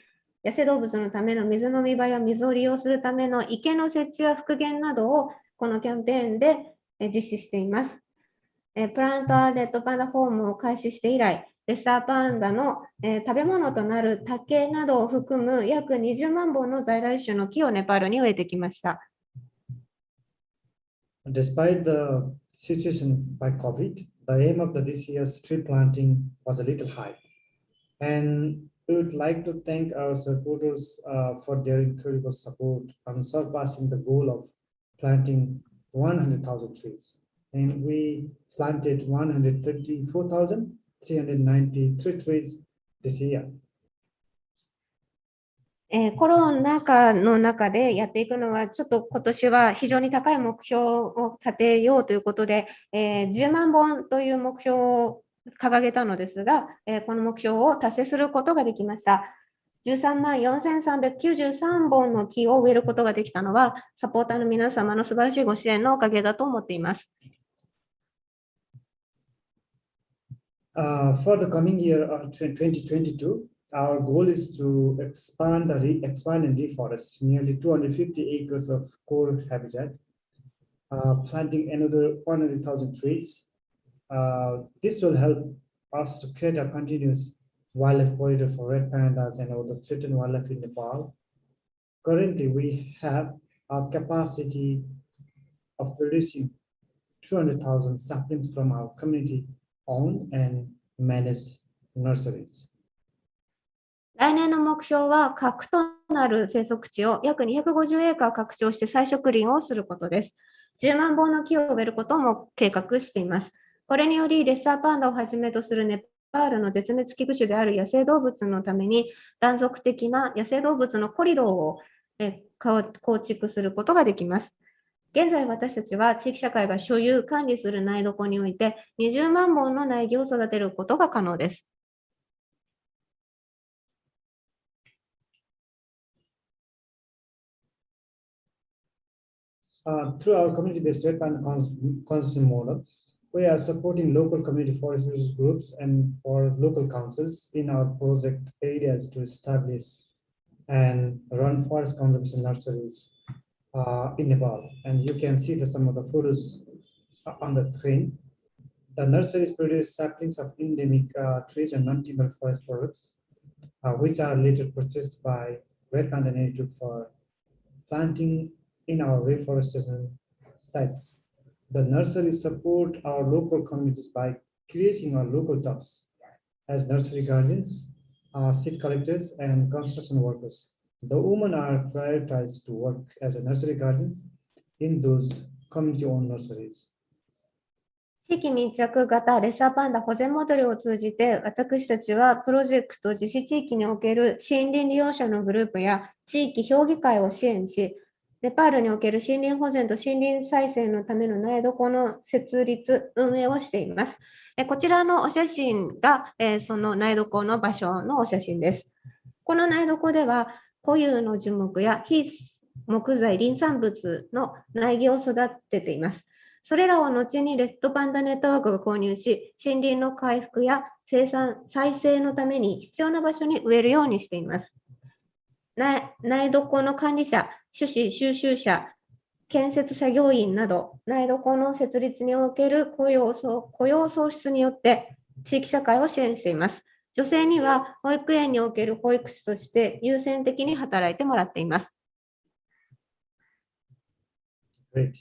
野生動物のための水飲み場や水を利用するための池の設置や復元などをこのキャンペーンで実施しています。プランターレッドパンダホームを開始して以来、レッサーパンダの食べ物となる竹などを含む約20万本の在来種の木をネパールに植えてきました。Despite the situation by COVID, the aim of this year's tree planting was a little high. And we would like to thank our supporters for their incredible support on surpassing the goal of planting 100,000 trees. And we planted 134,393 trees this year. コロナ禍の中でやっていくのは、ちょっと今年は非常に高い目標を立てようということで、10万本という目標を掲げたのですが、この目標を達成することができました。13万4393本の木を植えることができたのは、サポーターの皆様の素晴らしいご支援のおかげだと思っています。For the coming year of 2022, our goal is to expand and reforest nearly 250 acres of core habitat, planting another 100,000 trees. This will help us to create a continuous wildlife corridor for red pandas and other threatened wildlife in Nepal. Currently, we have a capacity of producing 200,000 saplings from our community-owned and managed nurseries. 来年の目標は、核となる生息地を約250エーカー拡張して再植林をすることです。10万本の木を植えることも計画しています。これにより、レッサーパンダをはじめとするネパールの絶滅危惧種である野生動物のために、断続的な野生動物のコリドーを構築することができます。現在、私たちは地域社会が所有・管理する苗床において、20万本の苗木を育てることが可能です。Through our community-based red panda conservation model, we are supporting local community forest users groups and for local councils in our project areas to establish and run forest conservation nurseries in Nepal. And you can see some of the photos on the screen. The nurseries produce saplings of endemic trees and non-timber forest products, which are later purchased by Red Panda Network for planting in our reforestation sites. The nurseries support our local communities by creating our local jobs as nursery guardians, seed collectors, and construction workers. The women are prioritized to work as a nursery guardians in those community-owned nurseries. 地域密着型レッサーパンダ保全モデルを通じて、私たちはプロジェクト実施地域における森林利用者のグループや地域評議会を支援し、ネパールにおける森林保全と森林再生のための苗床の設立・運営をしています。こちらのお写真がその苗床の場所のお写真です。この苗床では固有の樹木や非木材林産物の苗木を育てています。それらを後にレッドパンダネットワークが購入し、森林の回復や再生のために必要な場所に植えるようにしています。苗床の管理者、種子収集者、建設作業員など、苗床の設立における雇用創出によって地域社会を支援しています。女性には保育園における保育士として優先的に働いてもらっています。Great.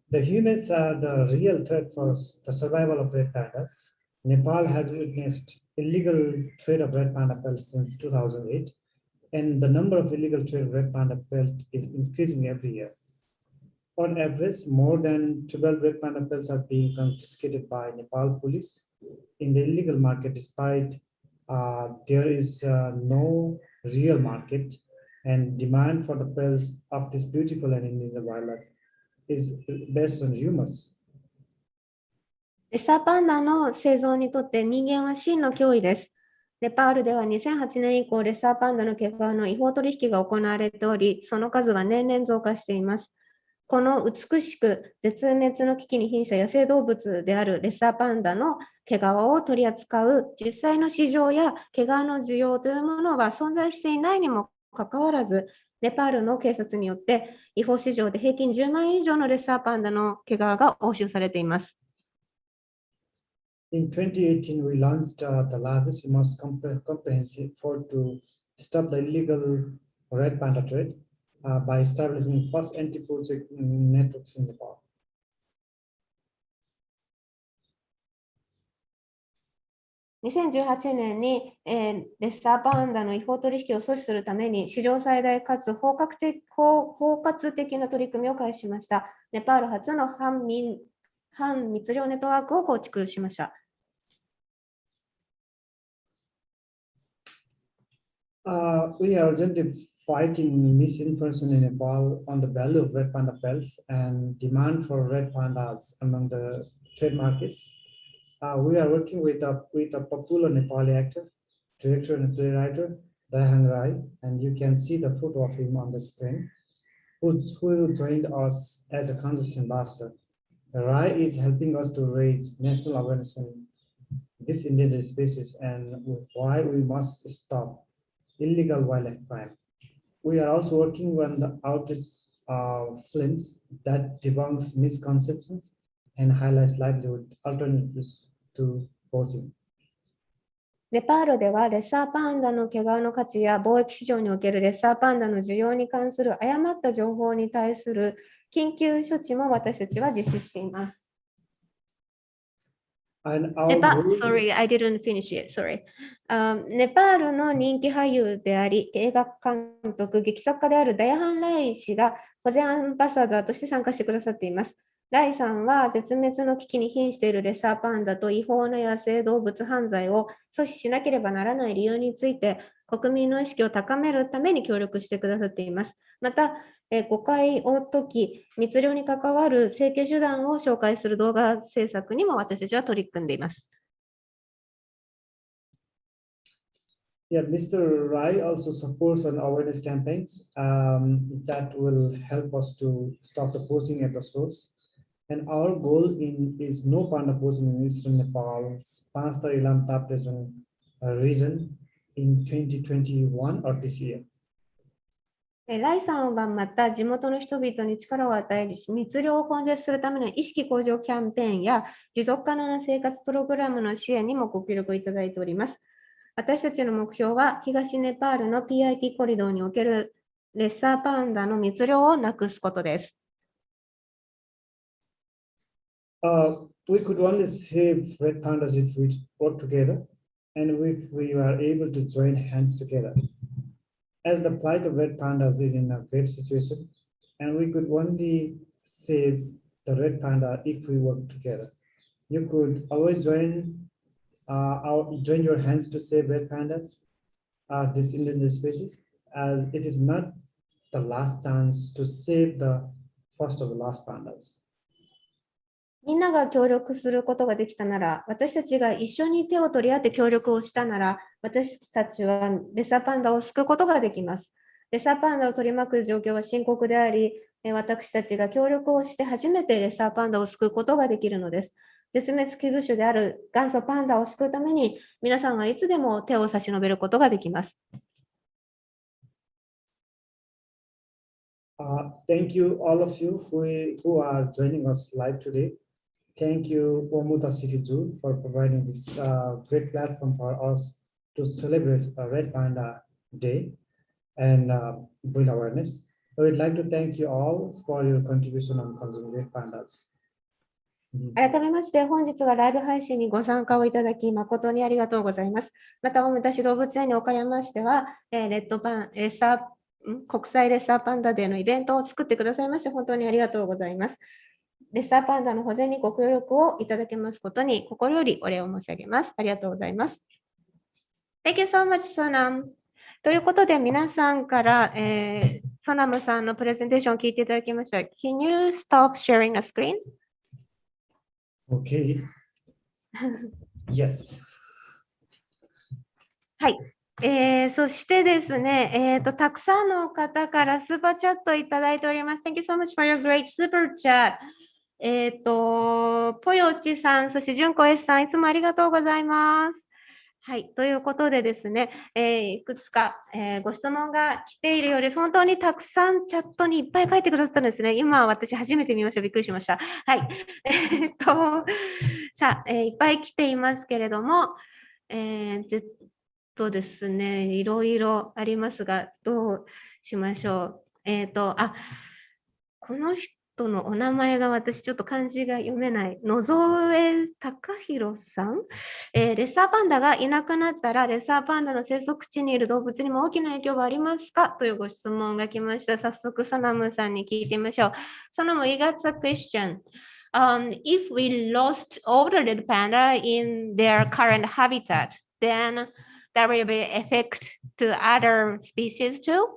The humans are the real threat for the survival of red pandas. Nepal has witnessed illegal trade of red panda pelts since 2008, and the number of illegal trade of red panda pelt is increasing every year. On average, more than 12 red panda pelts are being confiscated by Nepal police in the illegal market, despite there is no real market and demand for the pelts of this beautiful and endangered wildlife is based on rumors. レッサーパンダの生存にとって人間は真の脅威です。ネパールでは2008年以降、レッサーパンダの毛皮の違法取引が行われており、その数は年々増加しています。この美しく絶滅の危機に瀕した野生動物であるレッサーパンダの毛皮を取り扱う実際の市場や毛皮の需要というものは存在していないにもかかわらず、ネパールの警察によって違法市場で平均10万円以上のレッサーパンダの毛皮が押収されています。In 2018, we launched the largest, most comprehensive effort to stop the illegal red panda trade by establishing first anti-poaching networks in Nepal. 2018年に、レッサーパンダの違法取引を阻止するために史上最大かつ包括的な取り組みを開始しました。ネパール初の反密漁ネットワークを構築しました。We are urgently fighting misinformation in Nepal on the value of red panda pelts and demand for red pandas among the trade markets. We are working with a popular Nepali actor, director, and playwright Dahan Rai, and you can see the photo of him on the screen, who joined us as a conservation ambassador. Rai is helping us to raise national awareness in this endangered species and why we must stop illegal wildlife crime. We are also working on the outreach films that debunks misconceptions and highlights livelihood alternatives to poaching. ネパールではレッサーパンダの毛皮の価値や貿易市場におけるレッサーパンダの需要に関する誤った情報に対する緊急処置も私たちは実施しています。Sorry, I didn't finish it. Sorry. ネパールの人気俳優であり、映画監督、劇作家であるダヤハン・ライ氏が保全アンバサダーとして参加してくださっています。ライさんは絶滅の危機に瀕しているレッサーパンダと違法な野生動物犯罪を阻止しなければならない理由について国民の意識を高めるために協力してくださっています。また、誤解を解き、密猟に関わる整形手段を紹介する動画制作にも私たちは取り組んでいます。Yeah, Mr. Rai also supports on awareness campaigns that will help us to stop the poaching at the source. And our goal is no panda poaching in eastern Nepal's Pasta Ilam Tap region in 2021 or this year. ライさんはまた地元の人々に力を与える密猟を根絶するための意識向上キャンペーンや持続可能な生活プログラムの支援にもご協力いただいております。私たちの目標は東ネパールの PIT コリドーにおけるレッサーパンダの密猟をなくすことです。We could only save red pandas if we work together and if we were able to join hands together. As the plight of red pandas is in a grave situation, and we could only save the red panda if we work together. You could always join your hands to save red pandas, this endangered species, as it is not the last chance to save the first of the last pandas. みんなが協力することができたなら、私たちが一緒に手を取り合って協力をしたなら、私たちはレッサーパンダを救うことができます。レッサーパンダを取り巻く状況は深刻であり、私たちが協力をして初めてレッサーパンダを救うことができるのです。絶滅危惧種である元祖パンダを救うために、皆さんはいつでも手を差し伸べることができます。Thank you, all of you who are joining us live today. Thank you, Omuta City Zoo, for providing this great platform for us to celebrate Red Panda Day and build awareness. I would like to thank you all for your contribution on conserving red pandas. 改めまして、本日はライブ配信にご参加をいただき、誠にありがとうございます。また、大牟田市動物園におかれましては、国際レッサーパンダデーのイベントを作ってくださいまして、本当にありがとうございます。レッサーパンダの保全にご協力をいただけますことに心よりお礼を申し上げます。ありがとうございます。Thank you so much, Sonam. ということで、皆さんから、ソナムさんのプレゼンテーションを聞いていただきました。Can you stop sharing the screen? Okay. Yes. はい。そしてですね、たくさんの方からスーパーチャットいただいております。Thank you so much for your great super chat. ぽよちさん、そしてじゅんこ S さん、いつもありがとうございます。はい、ということでですね、いくつか、ご質問が来ているようです。本当にたくさんチャットにいっぱい書いてくださったんですね。今、私初めて見ました。びっくりしました。はい。さあ、いっぱい来ていますけれども、ですね、いろいろありますが、どうしましょう。この人のお名前が私ちょっと漢字が読めない。野添貴弘さん、レッサーパンダがいなくなったら、レッサーパンダの生息地にいる動物にも大きな影響はありますかというご質問が来ました。早速、サナムさんに聞いてみましょう。サナム、you got a question. If we lost all the red panda in their current habitat, then there will be effect to other species too?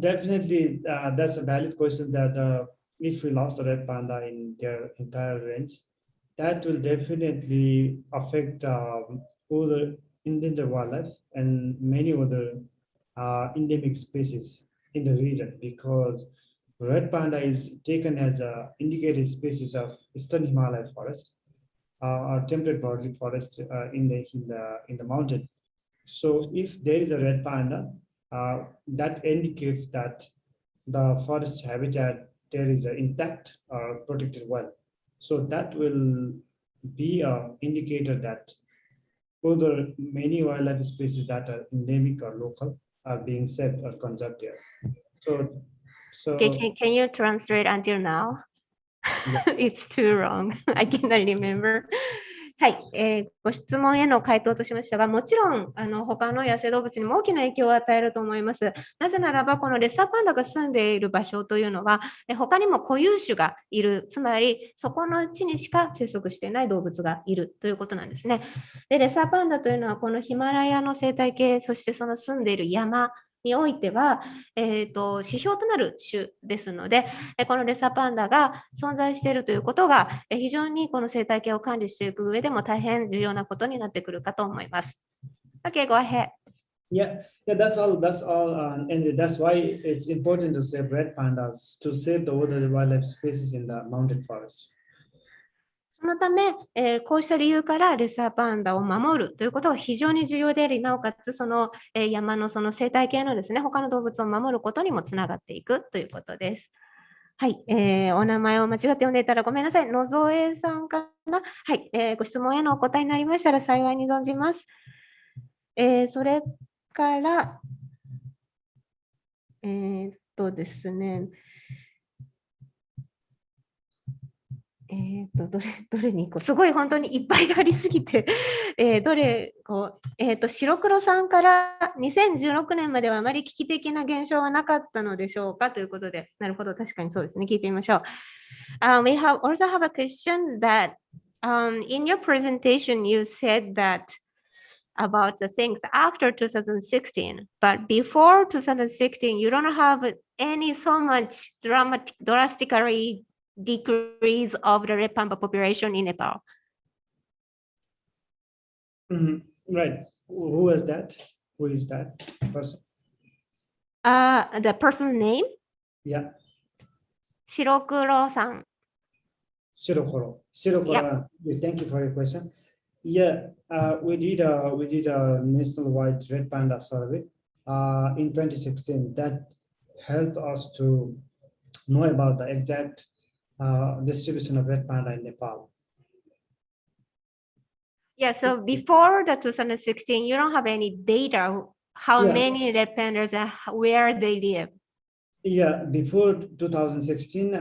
Definitely, that's a valid question that if we lost a red panda in their entire range, that will definitely affect other endangered wildlife and many other endemic species in the region, because red panda is taken as a indicated species of eastern Himalaya forest or temperate broadleaf forest in the mountain. So if there is a red panda, that indicates that the forest habitat there is intact or protected well. So that will be an indicator that other many wildlife species that are endemic or local are being saved or conserved there. So Okay, can you translate until now? It's too wrong. I cannot remember. はい、ご質問への回答としましては、もちろん他の野生動物にも大きな影響を与えると思います。なぜならば、このレッサーパンダが住んでいる場所というのは、他にも固有種がいる、つまりそこの地にしか生息していない動物がいるということなんですね。で、レッサーパンダというのは、このヒマラヤの生態系、そしてその住んでいる山においては、指標となる種ですので、このレッサーパンダが存在しているということが、非常にこの生態系を管理していく上でも大変重要なことになってくるかと思います。Okay, go ahead. Yeah, that's all, and that's why it's important to save red pandas, to save the other wildlife species in the mountain forest. そのため、こうした理由からレッサーパンダを守るということが非常に重要であり、なおかつその、山のその生態系のですね、他の動物を守ることにもつながっていくということです。はい、お名前を間違って読んでいたらごめんなさい。野添さんかな。はい、ご質問へのお答えになりましたら幸いに存じます。それからですね。どれに行こう。すごい本当にいっぱいありすぎて、白黒さんから2016年まではあまり危機的な現象はなかったのでしょうかということで、なるほど、確かにそうですね。聞いてみましょう。We also have a question that in your presentation you said that about the things after 2016, but before 2016 you don't have any so much drastically decrease of the red panda population in Nepal. Right. Who is that? Who is that person? The person's name? Yeah. 白黒さん。Shirokoro. Shirokoro. Thank you for your question. Yeah, we did a nationwide red panda survey in 2016 that helped us to know about the exact distribution of red panda in Nepal. Yeah, so before the 2016, you don't have any data how many red pandas and where they live. Yeah, before 2016,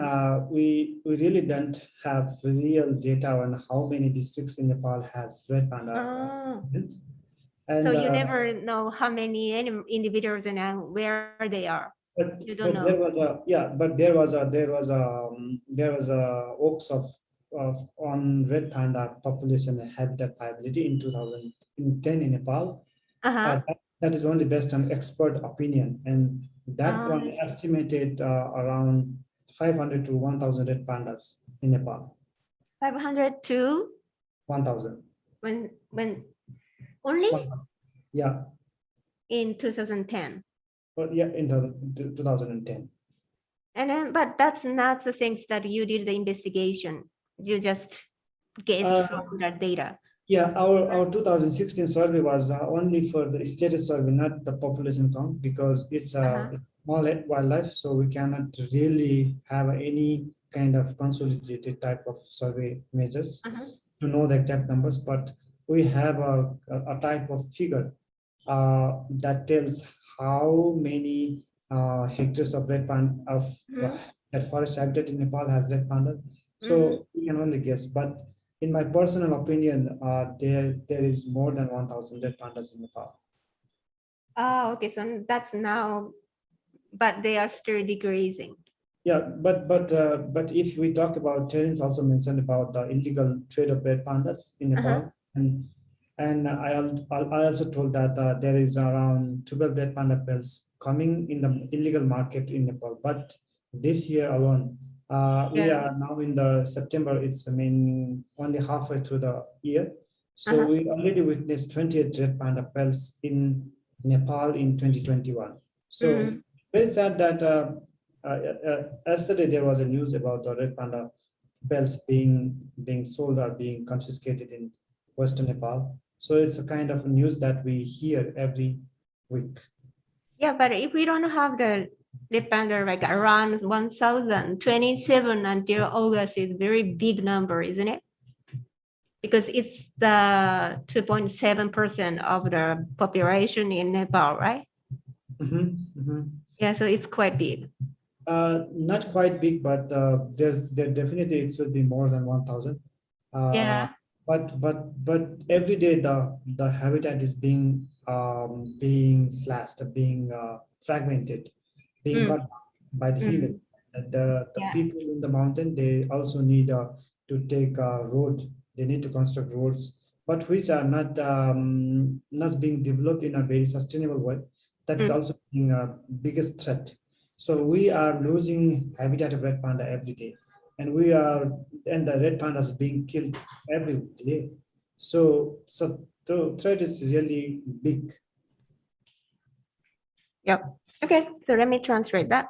we really don't have real data on how many districts in Nepal has red panda. And, so you never know how many individuals and where they are. You don't know. There was a works of on red panda population and habitat viability in 2010 in Nepal. That is only based on expert opinion, and that one estimated around 500 to 1,000 red pandas in Nepal. 500 to 1,000. When only? Yeah. In 2010. Well, yeah, in 2010. And then, but that's not the things that you did the investigation. You just guessed from the data. Yeah, our 2016 survey was only for the status survey, not the population count, because it's small wildlife, so we cannot really have any kind of consolidated type of survey measures to know the exact numbers. But we have a type of figure that tells how many hectares of red panda that forest habitat in Nepal has red panda. So we can only guess, but in my personal opinion, there is more than 1,000 red pandas in Nepal. Okay, so that's now, but they are still decreasing. Yeah, but if we talk about, Terence also mentioned about the illegal trade of red pandas in Nepal, and I also told that there is around 12 red panda pelts coming in the illegal market in Nepal. But this year alone, we are now in the September. It's only halfway through the year. So we already witnessed 28 red panda pelts in Nepal in 2021. So very sad that yesterday there was a news about the red panda pelts being sold or being confiscated in Western Nepal. So it's a kind of news that we hear every week. Yeah, but if we don't have the red panda like around 1,027 until August is very big number, isn't it? Because it's the 2.7% of the population in Nepal, right? Yeah, so it's quite big. Not quite big, but there definitely it should be more than 1,000. Yeah. But every day the habitat is being slashed, being fragmented, being cut by the human. The people in the mountain, they also need to take a road. They need to construct roads, but which are not being developed in a very sustainable way. That is also being a biggest threat. So we are losing habitat of red panda every day, and the red pandas being killed every day. So the threat is really big. Yep. Okay, so let me translate that.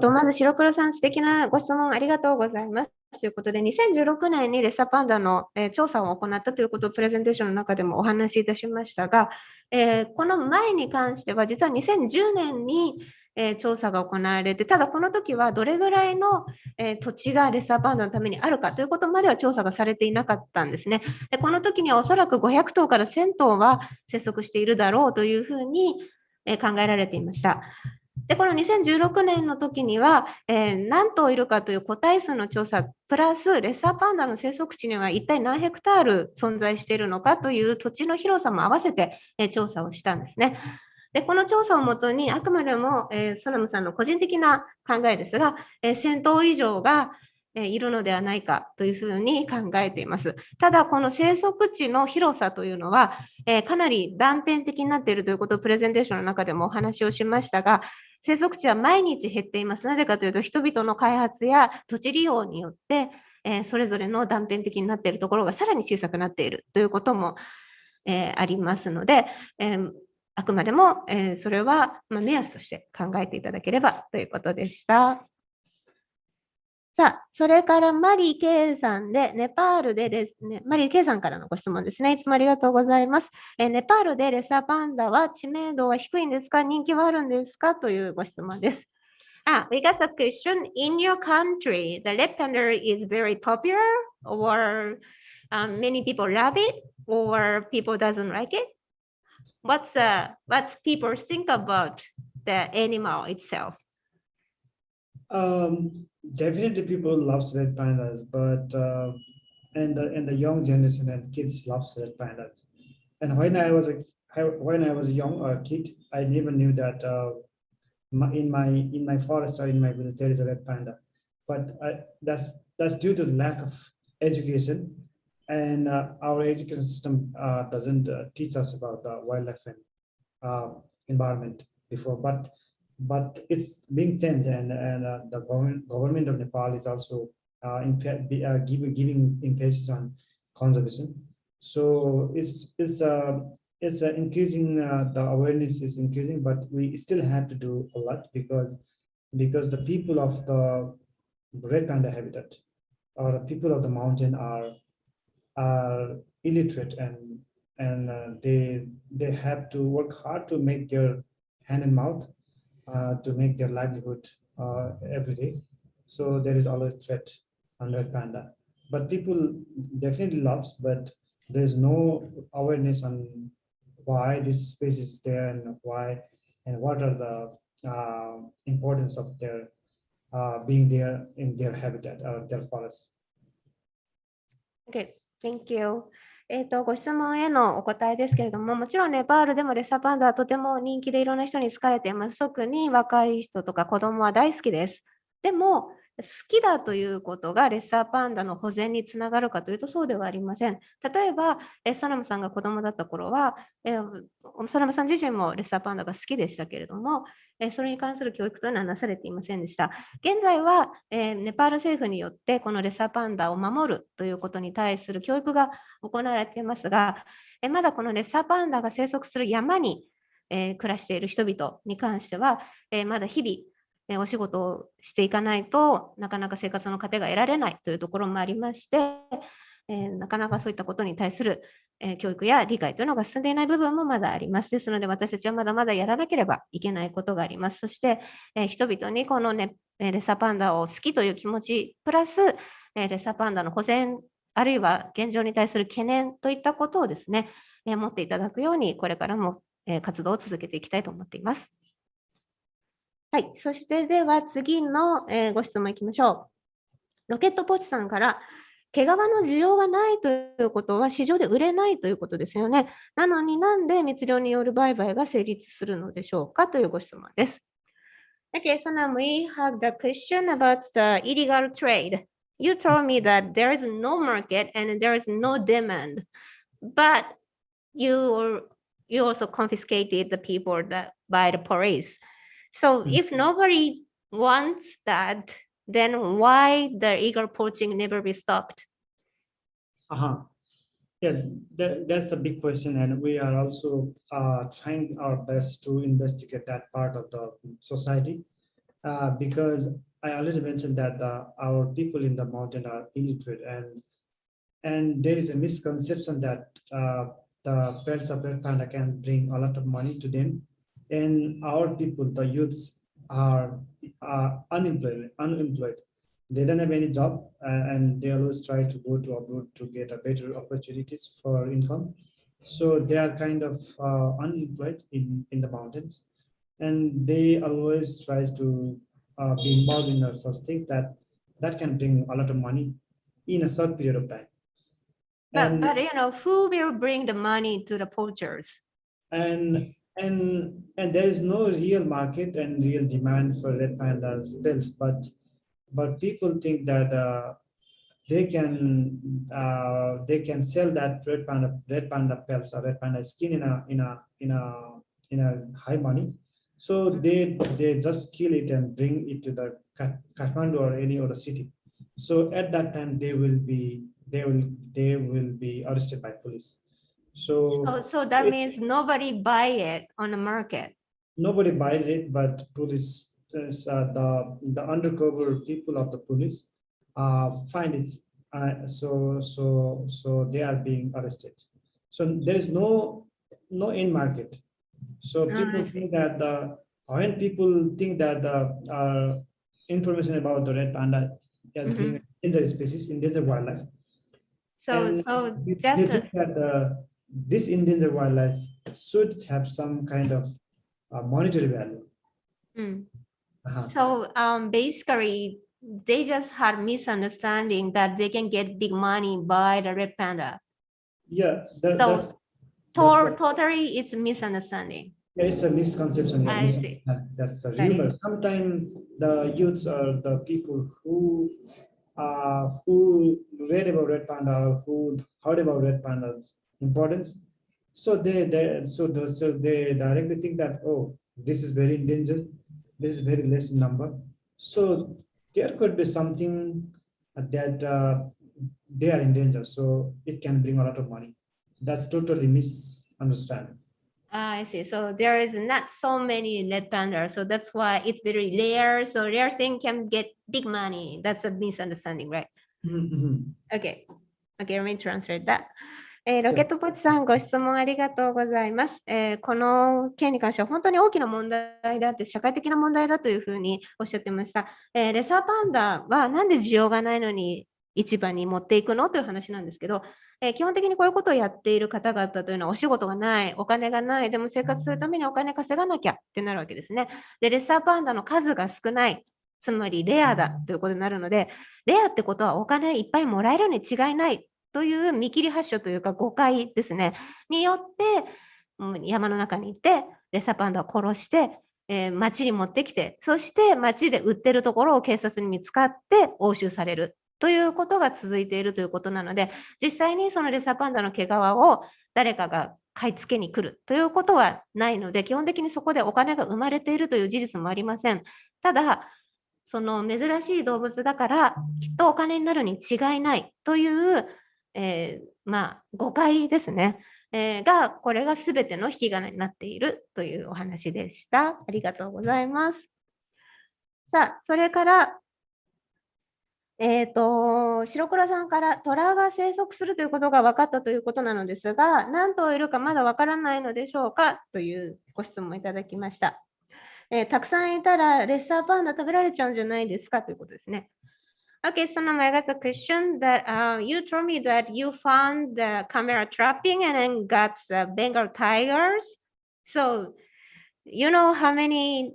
まず白黒さん、素敵なご質問ありがとうございます。ということで、2016年にレッサーパンダの調査を行ったということをプレゼンテーションの中でもお話しいたしましたが、この前に関しては実は2010年に調査が行われて、ただこの時はどれぐらいの土地がレッサーパンダのためにあるかということまでは調査がされていなかったんですね。でこの時にはおそらく500頭から1000頭は生息しているだろうというふうに考えられていました。でこの2016年の時には、何頭いるかという個体数の調査プラスレッサーパンダの生息地には一体何ヘクタール存在しているのかという土地の広さも合わせて調査をしたんですね。でこの調査をもとにあくまでもソナムさんの個人的な考えですが、1000頭以上がいるのではないかというふうに考えています。ただこの生息地の広さというのはかなり断片的になっているということをプレゼンテーションの中でもお話をしましたが、生息地は毎日減っています。なぜかというと人々の開発や土地利用によってそれぞれの断片的になっているところがさらに小さくなっているということもありますので、あくまでもそれは目安として考えていただければということでした。さあ、それからマリー・ケイさんで、ネパールでですね、マリー・ケイさんからのご質問ですね。いつもありがとうございます。ネパールでレッサーパンダは知名度は低いんですか、人気はあるんですかというご質問です。We got a question. In your country, the red panda is very popular, or many people love it, or people doesn't like it? What's people think about the animal itself? Definitely people love red pandas, but and the young generation and kids love red pandas. And when I was a young kid, I never knew that in my forest or in my village there is a red panda. But that's due to the lack of education, and our education system doesn't teach us about the wildlife and environment before. But it's being changed, and the government of Nepal is also giving emphasis on conservation. So it's increasing, the awareness is increasing, but we still have to do a lot because the people of the red panda habitat or the people of the mountain are illiterate, and they have to work hard to make their hand and mouth. To make their livelihood every day. So there is always threat on red panda. But people definitely loves, but there's no awareness on why this space is there and why and what are the importance of their being there in their habitat or their forest. Okay, thank you. ご質問へのお答えですけれども、もちろんネパールでもレッサーパンダはとても人気でいろんな人に好かれています。特に若い人とか子供は大好きです。でも好きだということがレッサーパンダの保全につながるかというとそうではありません。例えば、ソナムさんが子供だった頃は、ソナムさん自身もレッサーパンダが好きでしたけれども、それに関する教育というのはなされていませんでした。現在は、ネパール政府によってこのレッサーパンダを守るということに対する教育が行われていますが、まだこのレッサーパンダが生息する山に、暮らしている人々に関しては、まだ日々お仕事をしていかないとなかなか生活の糧が得られないというところもありまして、なかなかそういったことに対する教育や理解というのが進んでいない部分もまだあります。ですので私たちはまだまだやらなければいけないことがあります。そして人々にこの、レッサーパンダを好きという気持ちプラスレッサーパンダの保全あるいは現状に対する懸念といったことをですね、持っていただくようにこれからも活動を続けていきたいと思っています。はい、そしてでは次のご質問いきましょう。ロケットポチさんから、毛皮の需要がないということは市場で売れないということですよね。なのになんで密漁による売買が成立するのでしょうかというご質問です。Okay, so now we have the question about the illegal trade. You told me that there is no market and there is no demand, but you also confiscated the people by the police. So if nobody wants that, then why the illegal poaching never be stopped? Yeah, that's a big question, and we are also trying our best to investigate that part of the society because I already mentioned that our people in the mountain are illiterate, and there is a misconception that the pelts of red panda can bring a lot of money to them, and our people, the youths, are unemployed. They don't have any job, and they always try to go to abroad to get a better opportunities for income. So they are kind of unemployed in the mountains, and they always try to be involved in such things that can bring a lot of money in a short period of time. But you know, who will bring the money to the poachers? And there is no real market and real demand for red pandas pelts, but people think that they can sell that red panda pelts or red panda skin in a high money. So they just kill it and bring it to the Kathmandu or any other city. So at that time they will be arrested by police. So that means nobody buy it on the market. Nobody buys it, but police, the undercover people of the police find it. So they are being arrested. So there is no in market. So people think that when people think that the information about the red panda as being an endangered species, endangered wildlife. So they think that this endangered wildlife should have some kind of monetary value. So basically, they just had misunderstanding that they can get big money by the red panda. Yeah, totally it's a misunderstanding. Yeah, it's a misconception. Yeah, I see. That's a rumor. Sometimes the youths or the people who read about red panda or who heard about red panda's importance, so they directly think that, oh, this is very endangered, this is very less in number. So there could be something that they are in danger, so it can bring a lot of money. That's totally misunderstanding. I see. So there is not so many red pandas, so that's why it's very rare. So rare thing can get big money. That's a misunderstanding, right? Okay, let me translate that. ロケットポチさん、ご質問ありがとうございます。この件に関しては本当に大きな問題であって、社会的な問題だというふうにおっしゃってました。レッサーパンダはなんで需要がないのに市場に持っていくのという話なんですけど、基本的にこういうことをやっている方々というのはお仕事がない、お金がない、でも生活するためにお金稼がなきゃってなるわけですね。で、レッサーパンダの数が少ない、つまりレアだということになるので、レアってことはお金いっぱいもらえるに違いないという見切り発車というか誤解ですね。によって、山の中に行って、レッサーパンダを殺して、町に持ってきて、そして町で売ってるところを警察に見つかって押収されるということが続いているということなので、実際にそのレッサーパンダの毛皮を誰かが買い付けに来るということはないので、基本的にそこでお金が生まれているという事実もありません。ただ、その珍しい動物だからきっとお金になるに違いないという、誤解ですね。これがすべての引き金になっているというお話でした。ありがとうございます。さあ、それから、白黒さんから虎が生息するということが分かったということなのですが、何頭いるかまだ分からないのでしょうかというご質問をいただきました。たくさんいたらレッサーパンダ食べられちゃうんじゃないですかということですね。Okay, so now I got a question that you told me that you found the camera trapping and then got the Bengal tigers. So, you know how many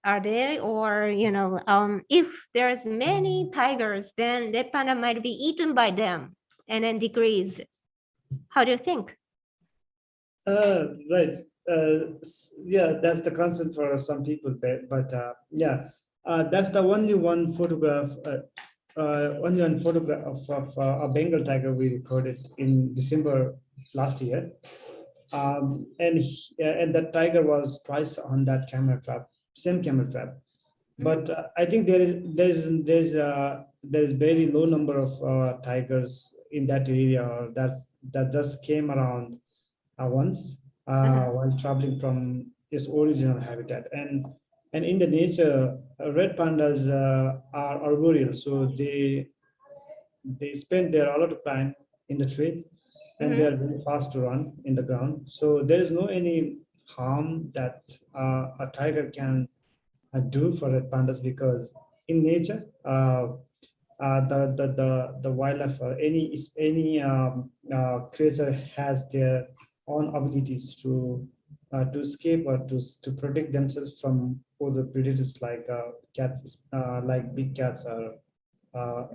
are there? Or, if there's many tigers, then that panda might be eaten by them and then decrease. How do you think? Right. Yeah, that's the concern for some people, but that's the only one photograph of a Bengal tiger we recorded in December last year, and that tiger was twice on that same camera trap. But I think there's very low number of tigers in that area that just came around once while traveling from its original habitat. And in the nature, red pandas are arboreal, so they spend a lot of time in the trees, and they are very fast to run in the ground. So there is no any harm that a tiger can do for red pandas, because in nature, the wildlife or any creature has their own abilities to escape or to protect themselves from other predators like cats, like big cats or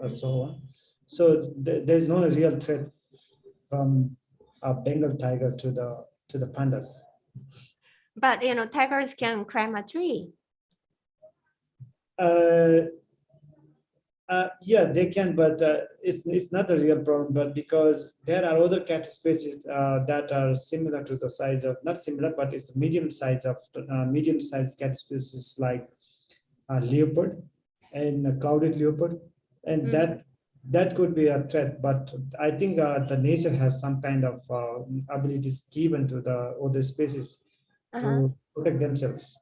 so on. So there's no real threat from a Bengal tiger to the pandas. But tigers can climb a tree. Yeah, they can, but it's not a real problem. But because there are other cat species that are similar to the size of, not similar, but it's medium-sized cat species like leopard and clouded leopard, and that could be a threat. But I think the nature has some kind of abilities given to the other species to protect themselves.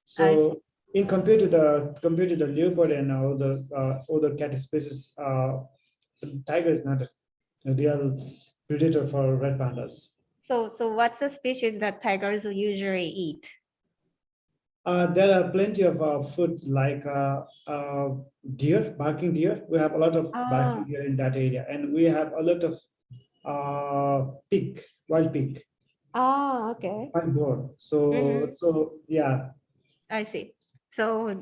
So in compared to the leopard and other cat species, tiger is not a real predator for red pandas. So what's the species that tigers usually eat? There are plenty of food like deer, barking deer. We have a lot of barking deer in that area, and we have a lot of wild pig. Oh, okay. Wild boar. So yeah. I see. So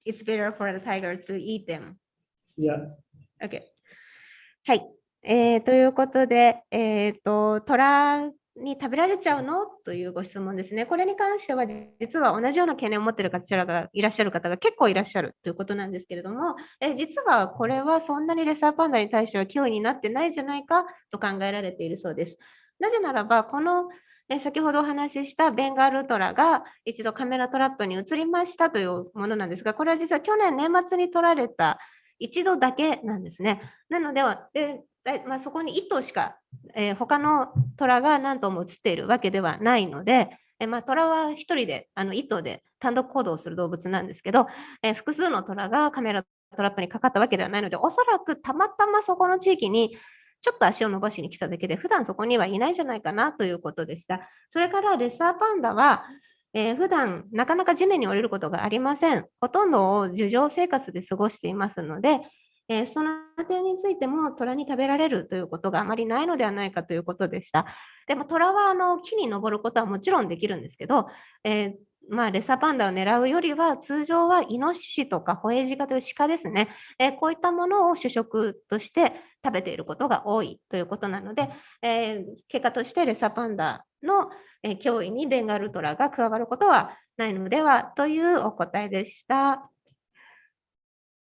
it's better for the tigers to eat them. Yeah. Okay. はい。ということで、虎に食べられちゃうのというご質問ですね。これに関しては、実は同じような懸念を持っている方がいらっしゃる方が結構いらっしゃるということなんですけれども、実はこれはそんなにレッサーパンダに対しては脅威になってないじゃないかと考えられているそうです。なぜならば、この先ほどお話ししたベンガルトラが一度カメラトラップに移りましたというものなんですが、これは実は去年年末に撮られた一度だけなんですね。なのでそこに1頭しか、他のトラが何頭も映っているわけではないので、トラは1人で1頭で単独行動する動物なんですけど、複数のトラがカメラトラップにかかったわけではないので、おそらくたまたまそこの地域にちょっと足を伸ばしに来ただけで、普段そこにはいないんじゃないかなということでした。それからレッサーパンダは、普段なかなか地面に降りることがありません。ほとんどを樹上生活で過ごしていますので、その点についても虎に食べられるということがあまりないのではないかということでした。でも虎は木に登ることはもちろんできるんですけど、レッサーパンダを狙うよりは通常はイノシシとかホエジカという鹿ですね、こういったものを主食として食べていることが多いということなので、結果としてレッサーパンダの脅威にベンガルトラが加わることはないのではというお答えでした。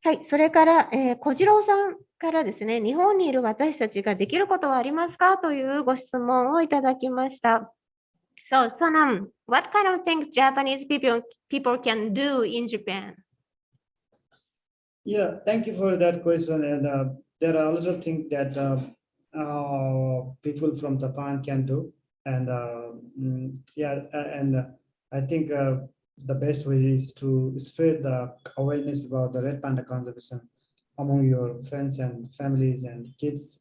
はい、それから、小次郎さんからですね、日本にいる私たちができることはありますかというご質問をいただきました。So, Sonam, what kind of things Japanese people can do in Japan? Yeah, thank you for that question. And there are a lot of things that people from Japan can do. And I think the best way is to spread the awareness about the red panda conservation among your friends and families and kids,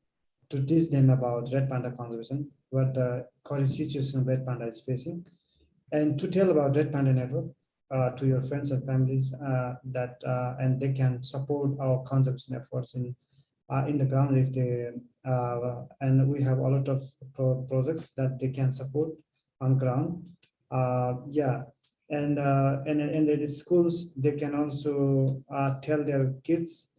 to teach them about red panda conservation, what the current situation of red panda is facing, and to tell about Red Panda Network to your friends and families and they can support our conservation efforts in the ground if they and we have a lot of projects that they can support on ground. And in the schools they can also tell their kids,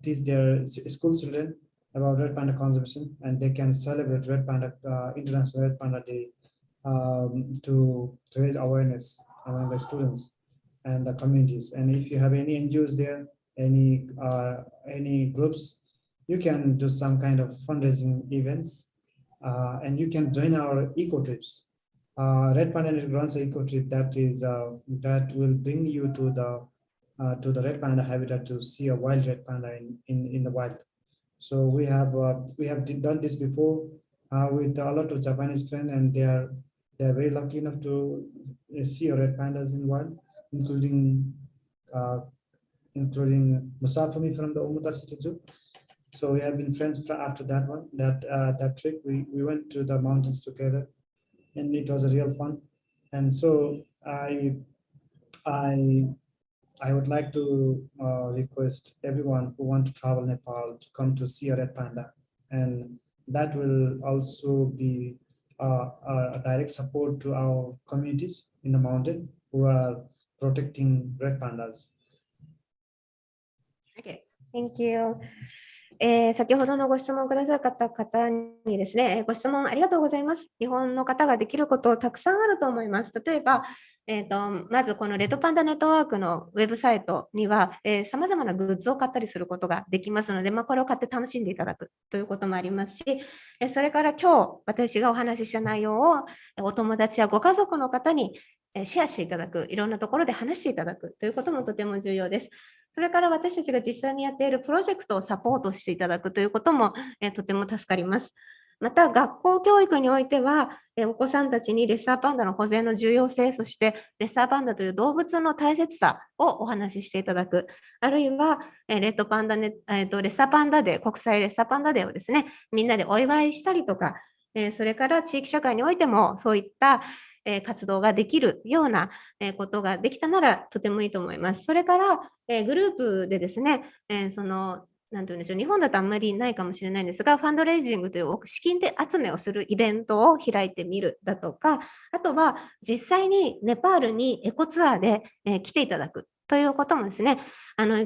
teach their school children about Red Panda conservation, and they can celebrate Red Panda International Red Panda Day to raise awareness among the students and the communities. And if you have any NGOs there, any groups, you can do some kind of fundraising events, and you can join our eco trips. Red Panda Network runs an eco trip that will bring you to the red panda habitat to see a wild red panda in the wild. So we have done this before with a lot of Japanese friends, and they're very lucky enough to see red pandas in wild, including Musafumi from the Omuta City Zoo. So we have been friends after that trip. We went to the mountains together, and it was a real fun. And so I would like to request everyone who wants to travel Nepal to come to see a red panda, and that will also be a direct support to our communities in the mountain who are protecting red pandas. Okay, thank you. 先ほどのご質問くださった方にですね、ご質問ありがとうございます。日本の方ができることたくさんあると思います。例えば、まずこのレッドパンダネットワークのウェブサイトには、さまざまなグッズを買ったりすることができますので、これを買って楽しんでいただくということもありますし、それから今日私がお話しした内容をお友達やご家族の方にシェアしていただく、いろんなところで話していただくということもとても重要です。それから私たちが実際にやっているプロジェクトをサポートしていただくということもとても助かります。また学校教育においてはお子さんたちにレッサーパンダの保全の重要性、そしてレッサーパンダという動物の大切さをお話ししていただく、あるいはレッサーパンダデー、国際レッサーパンダデーをですね、みんなでお祝いしたりとか、それから地域社会においてもそういった活動ができるようなことができたならとてもいいと思います。それからグループでですね、なんていうんでしょう、日本だとあんまりないかもしれないんですが、ファンドレイジングという資金集めをするイベントを開いてみるだとか、あとは実際にネパールにエコツアーで来ていただくということもですね、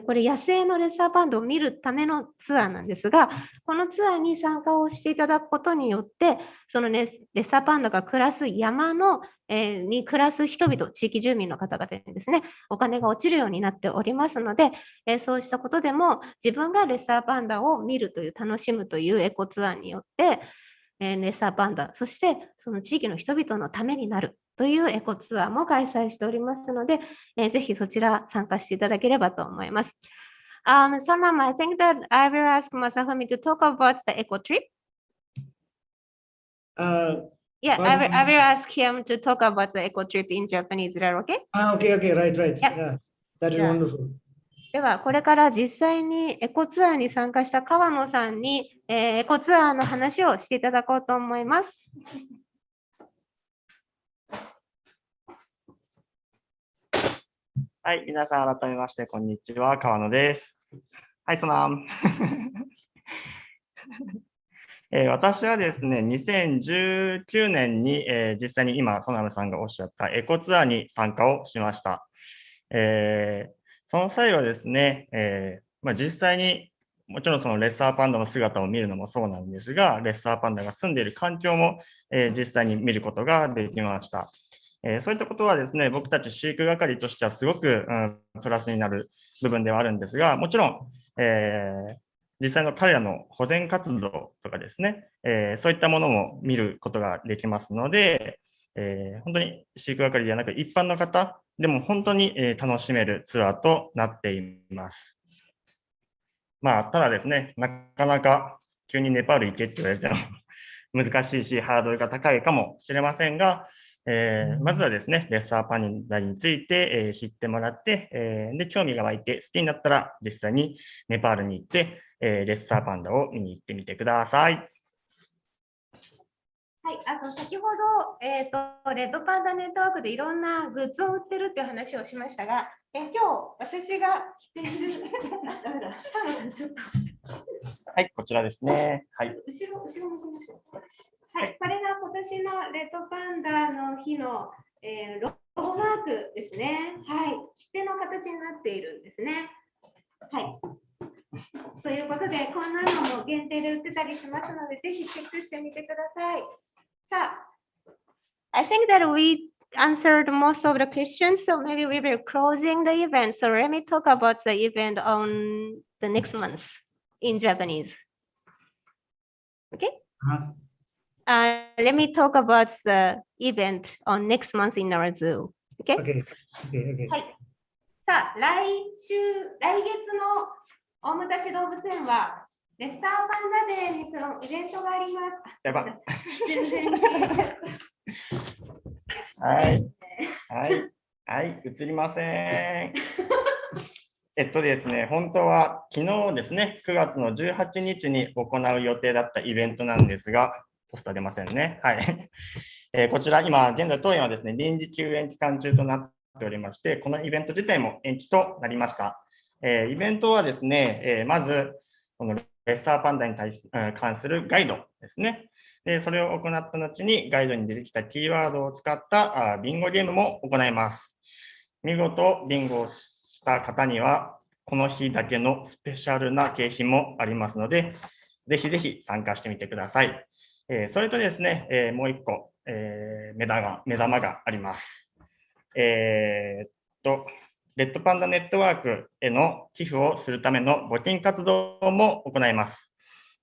これ野生のレッサーパンダを見るためのツアーなんですが、このツアーに参加をしていただくことによって、そのね、レッサーパンダが暮らす山の、に暮らす人々、地域住民の方々にですね、お金が落ちるようになっておりますので、そうしたことでも自分がレッサーパンダを見るという、楽しむというエコツアーによって、レッサーパンダ、そしてその地域の人々のためになるというエコツアーも開催しておりますので、ぜひそちら参加していただければと思います。Sonam, I think that I will ask Masafumi to talk about the eco trip. Yeah, I will ask him to talk about the eco trip in Japanese. Is that okay? Okay, right. Yeah. That is wonderful. では、これから実際にエコツアーに参加した川野さんに、エコツアーの話をしていただこうと思います。はい、皆さん改めましてこんにちは、川野です。はい、その私はですね、2019年に、実際に今、ソナムさんがおっしゃったエコツアーに参加をしました。その際はですね、実際にもちろんそのレッサーパンダの姿を見るのもそうなんですが、レッサーパンダが住んでいる環境も、実際に見ることができました。そういったことはですね、僕たち飼育係としてはすごく、プラスになる部分ではあるんですが、もちろん、実際の彼らの保全活動とかですね、そういったものも見ることができますので、本当に飼育係ではなく一般の方でも本当に楽しめるツアーとなっています。まあ、ただですね、なかなか急にネパール行けって言われても難しいし、ハードルが高いかもしれませんが、まずはですね、レッサーパンダについて知ってもらって、で、興味が湧いて好きになったら実際にネパールに行って、レッサーパンダを見に行ってみてください。はい、先ほど、レッドパンダネットワークでいろんなグッズを売ってるっていう話をしましたが、今日私が着ているはい、こちらですね。はい。後ろ向きましょう。はい、これが今年のレッドパンダの日の、ロゴマークですね。はい、切手の形になっているんですね。はい。ということで、こんなのも限定で売ってたりしますので、ぜひチェックしてみてください。I think that we answered most of the questions, so maybe we will closing the event. So let me talk about the event on the next month in Japanese. Okay? Let me talk about the event on next month in our zoo. Okay? Okay. はい。さあ、来月の大牟田市動物園は、レッサーパンダデーにそのイベントがあります。やば。全然消えちゃった。はい。はい。はい。映りません。ですね、本当は昨日ですね、9月の18日に行う予定だったイベントなんですが、ポスター出ませんね。はい。こちら、今、現在、当園はですね、臨時休園期間中となっておりまして、このイベント自体も延期となりました。イベントはですね、まず、このレッサーパンダに関するガイドですね。で、それを行った後に、ガイドに出てきたキーワードを使ったビンゴゲームも行います。見事、ビンゴをした方には、この日だけのスペシャルな景品もありますので、ぜひぜひ参加してみてください。それとですね、もう一個、目玉があります。レッドパンダネットワークへの寄付をするための募金活動も行います。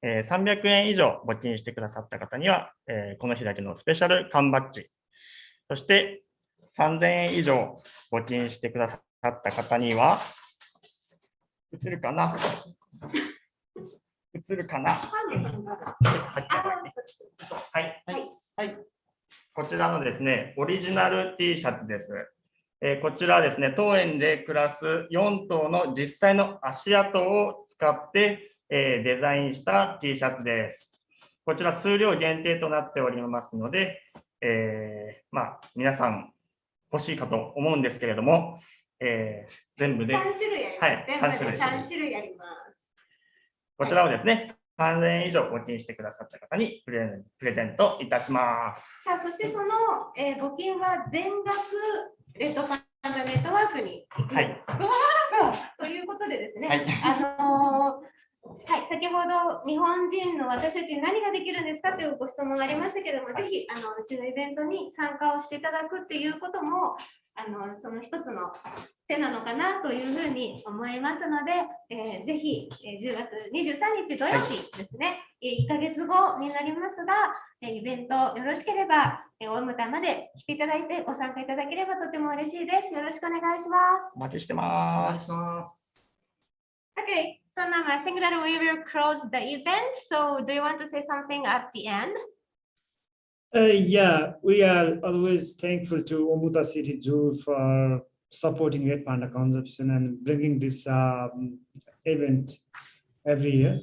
300円以上募金してくださった方には、この日だけのスペシャル缶バッジ、そして3000円以上募金してくださった方には、映るかなはい。はい。こちらのですね、オリジナル T シャツです。こちらはですね、当園で暮らす4頭の実際の足跡を使って、デザインした T シャツです。こちら数量限定となっておりますので、皆さん欲しいかと思うんですけれども、全部で3種類あります。はい、全部で3種類あります。こちらをですね、3000円以上募金してくださった方にプレゼントいたします。さあ、そしてその、募金は全額レッドパンダネットワークに行く。はい。ということでですね、はい、先ほど日本人の私たちに何ができるんですかというご質問がありましたけれども、ぜひうちのイベントに参加をしていただくっていうこともその一つの手なのかなというふうに思いますので、ぜひ10月23日土曜日ですね、1ヶ月後になりますが、イベントよろしければ大牟田まで来ていただいてご参加いただければとても嬉しいです。よろしくお願いします。お待ちしてます。お願いします。Okay, so now I think that we will close the event. So do you want to say something at the end? Yeah, we are always thankful to Omuta City Zoo for supporting red panda conservation and bringing this event every year.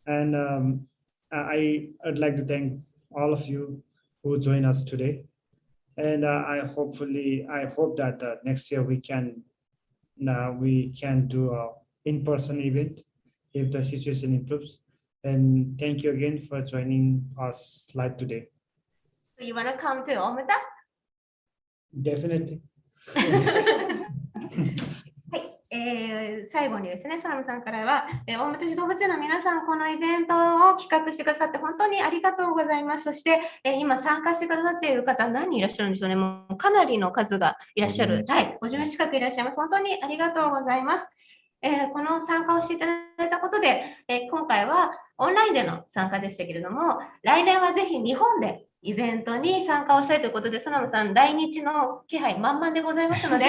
And I'd like to thank all of you who join us today. And I hope that next year we can do an in-person event if the situation improves. And thank you again for joining us live today. So you want to come to Omuta? Definitely. はい、最後にですね、ソラムさんからは、大牟田市動物園の皆さん、このイベントを企画してくださって本当にありがとうございます。そして、今参加してくださっている方、何人いらっしゃるんでしょうね。もうかなりの数がいらっしゃる。はい、50名近くいらっしゃいます。本当にありがとうございます。この参加をしていただいたことで、今回はオンラインでの参加でしたけれども、来年はぜひ日本でイベントに参加をしたいということで、ソナムさん、来日の気配満々でございますので、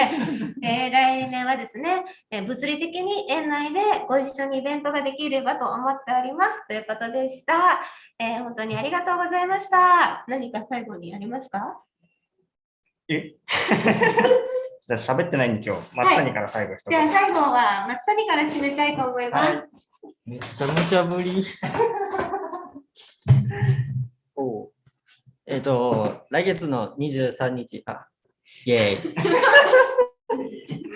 来年はですね、物理的に園内でご一緒にイベントができればと思っておりますということでした。本当にありがとうございました。何か最後にありますか？じゃあ喋ってないんで今日、松谷から最後一つ。じゃあ最後は松谷から締めたいと思います。めちゃめちゃぶり。来月の23日、イェーイ。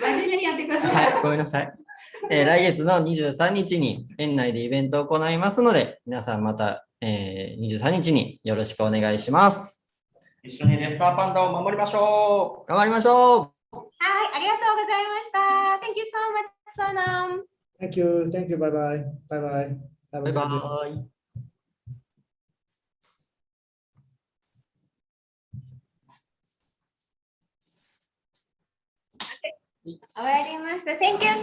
真面目にやってください。はい、ごめんなさい。来月の23日に園内でイベントを行いますので、皆さんまた、23日によろしくお願いします。一緒にレッサーパンダを守りましょう。頑張りましょう。はい、ありがとうございました。Thank you so much, Sonam. Thank you. Thank you. Bye bye. Bye bye. Have バ a イ good day. バイ。終わりました。Thank you so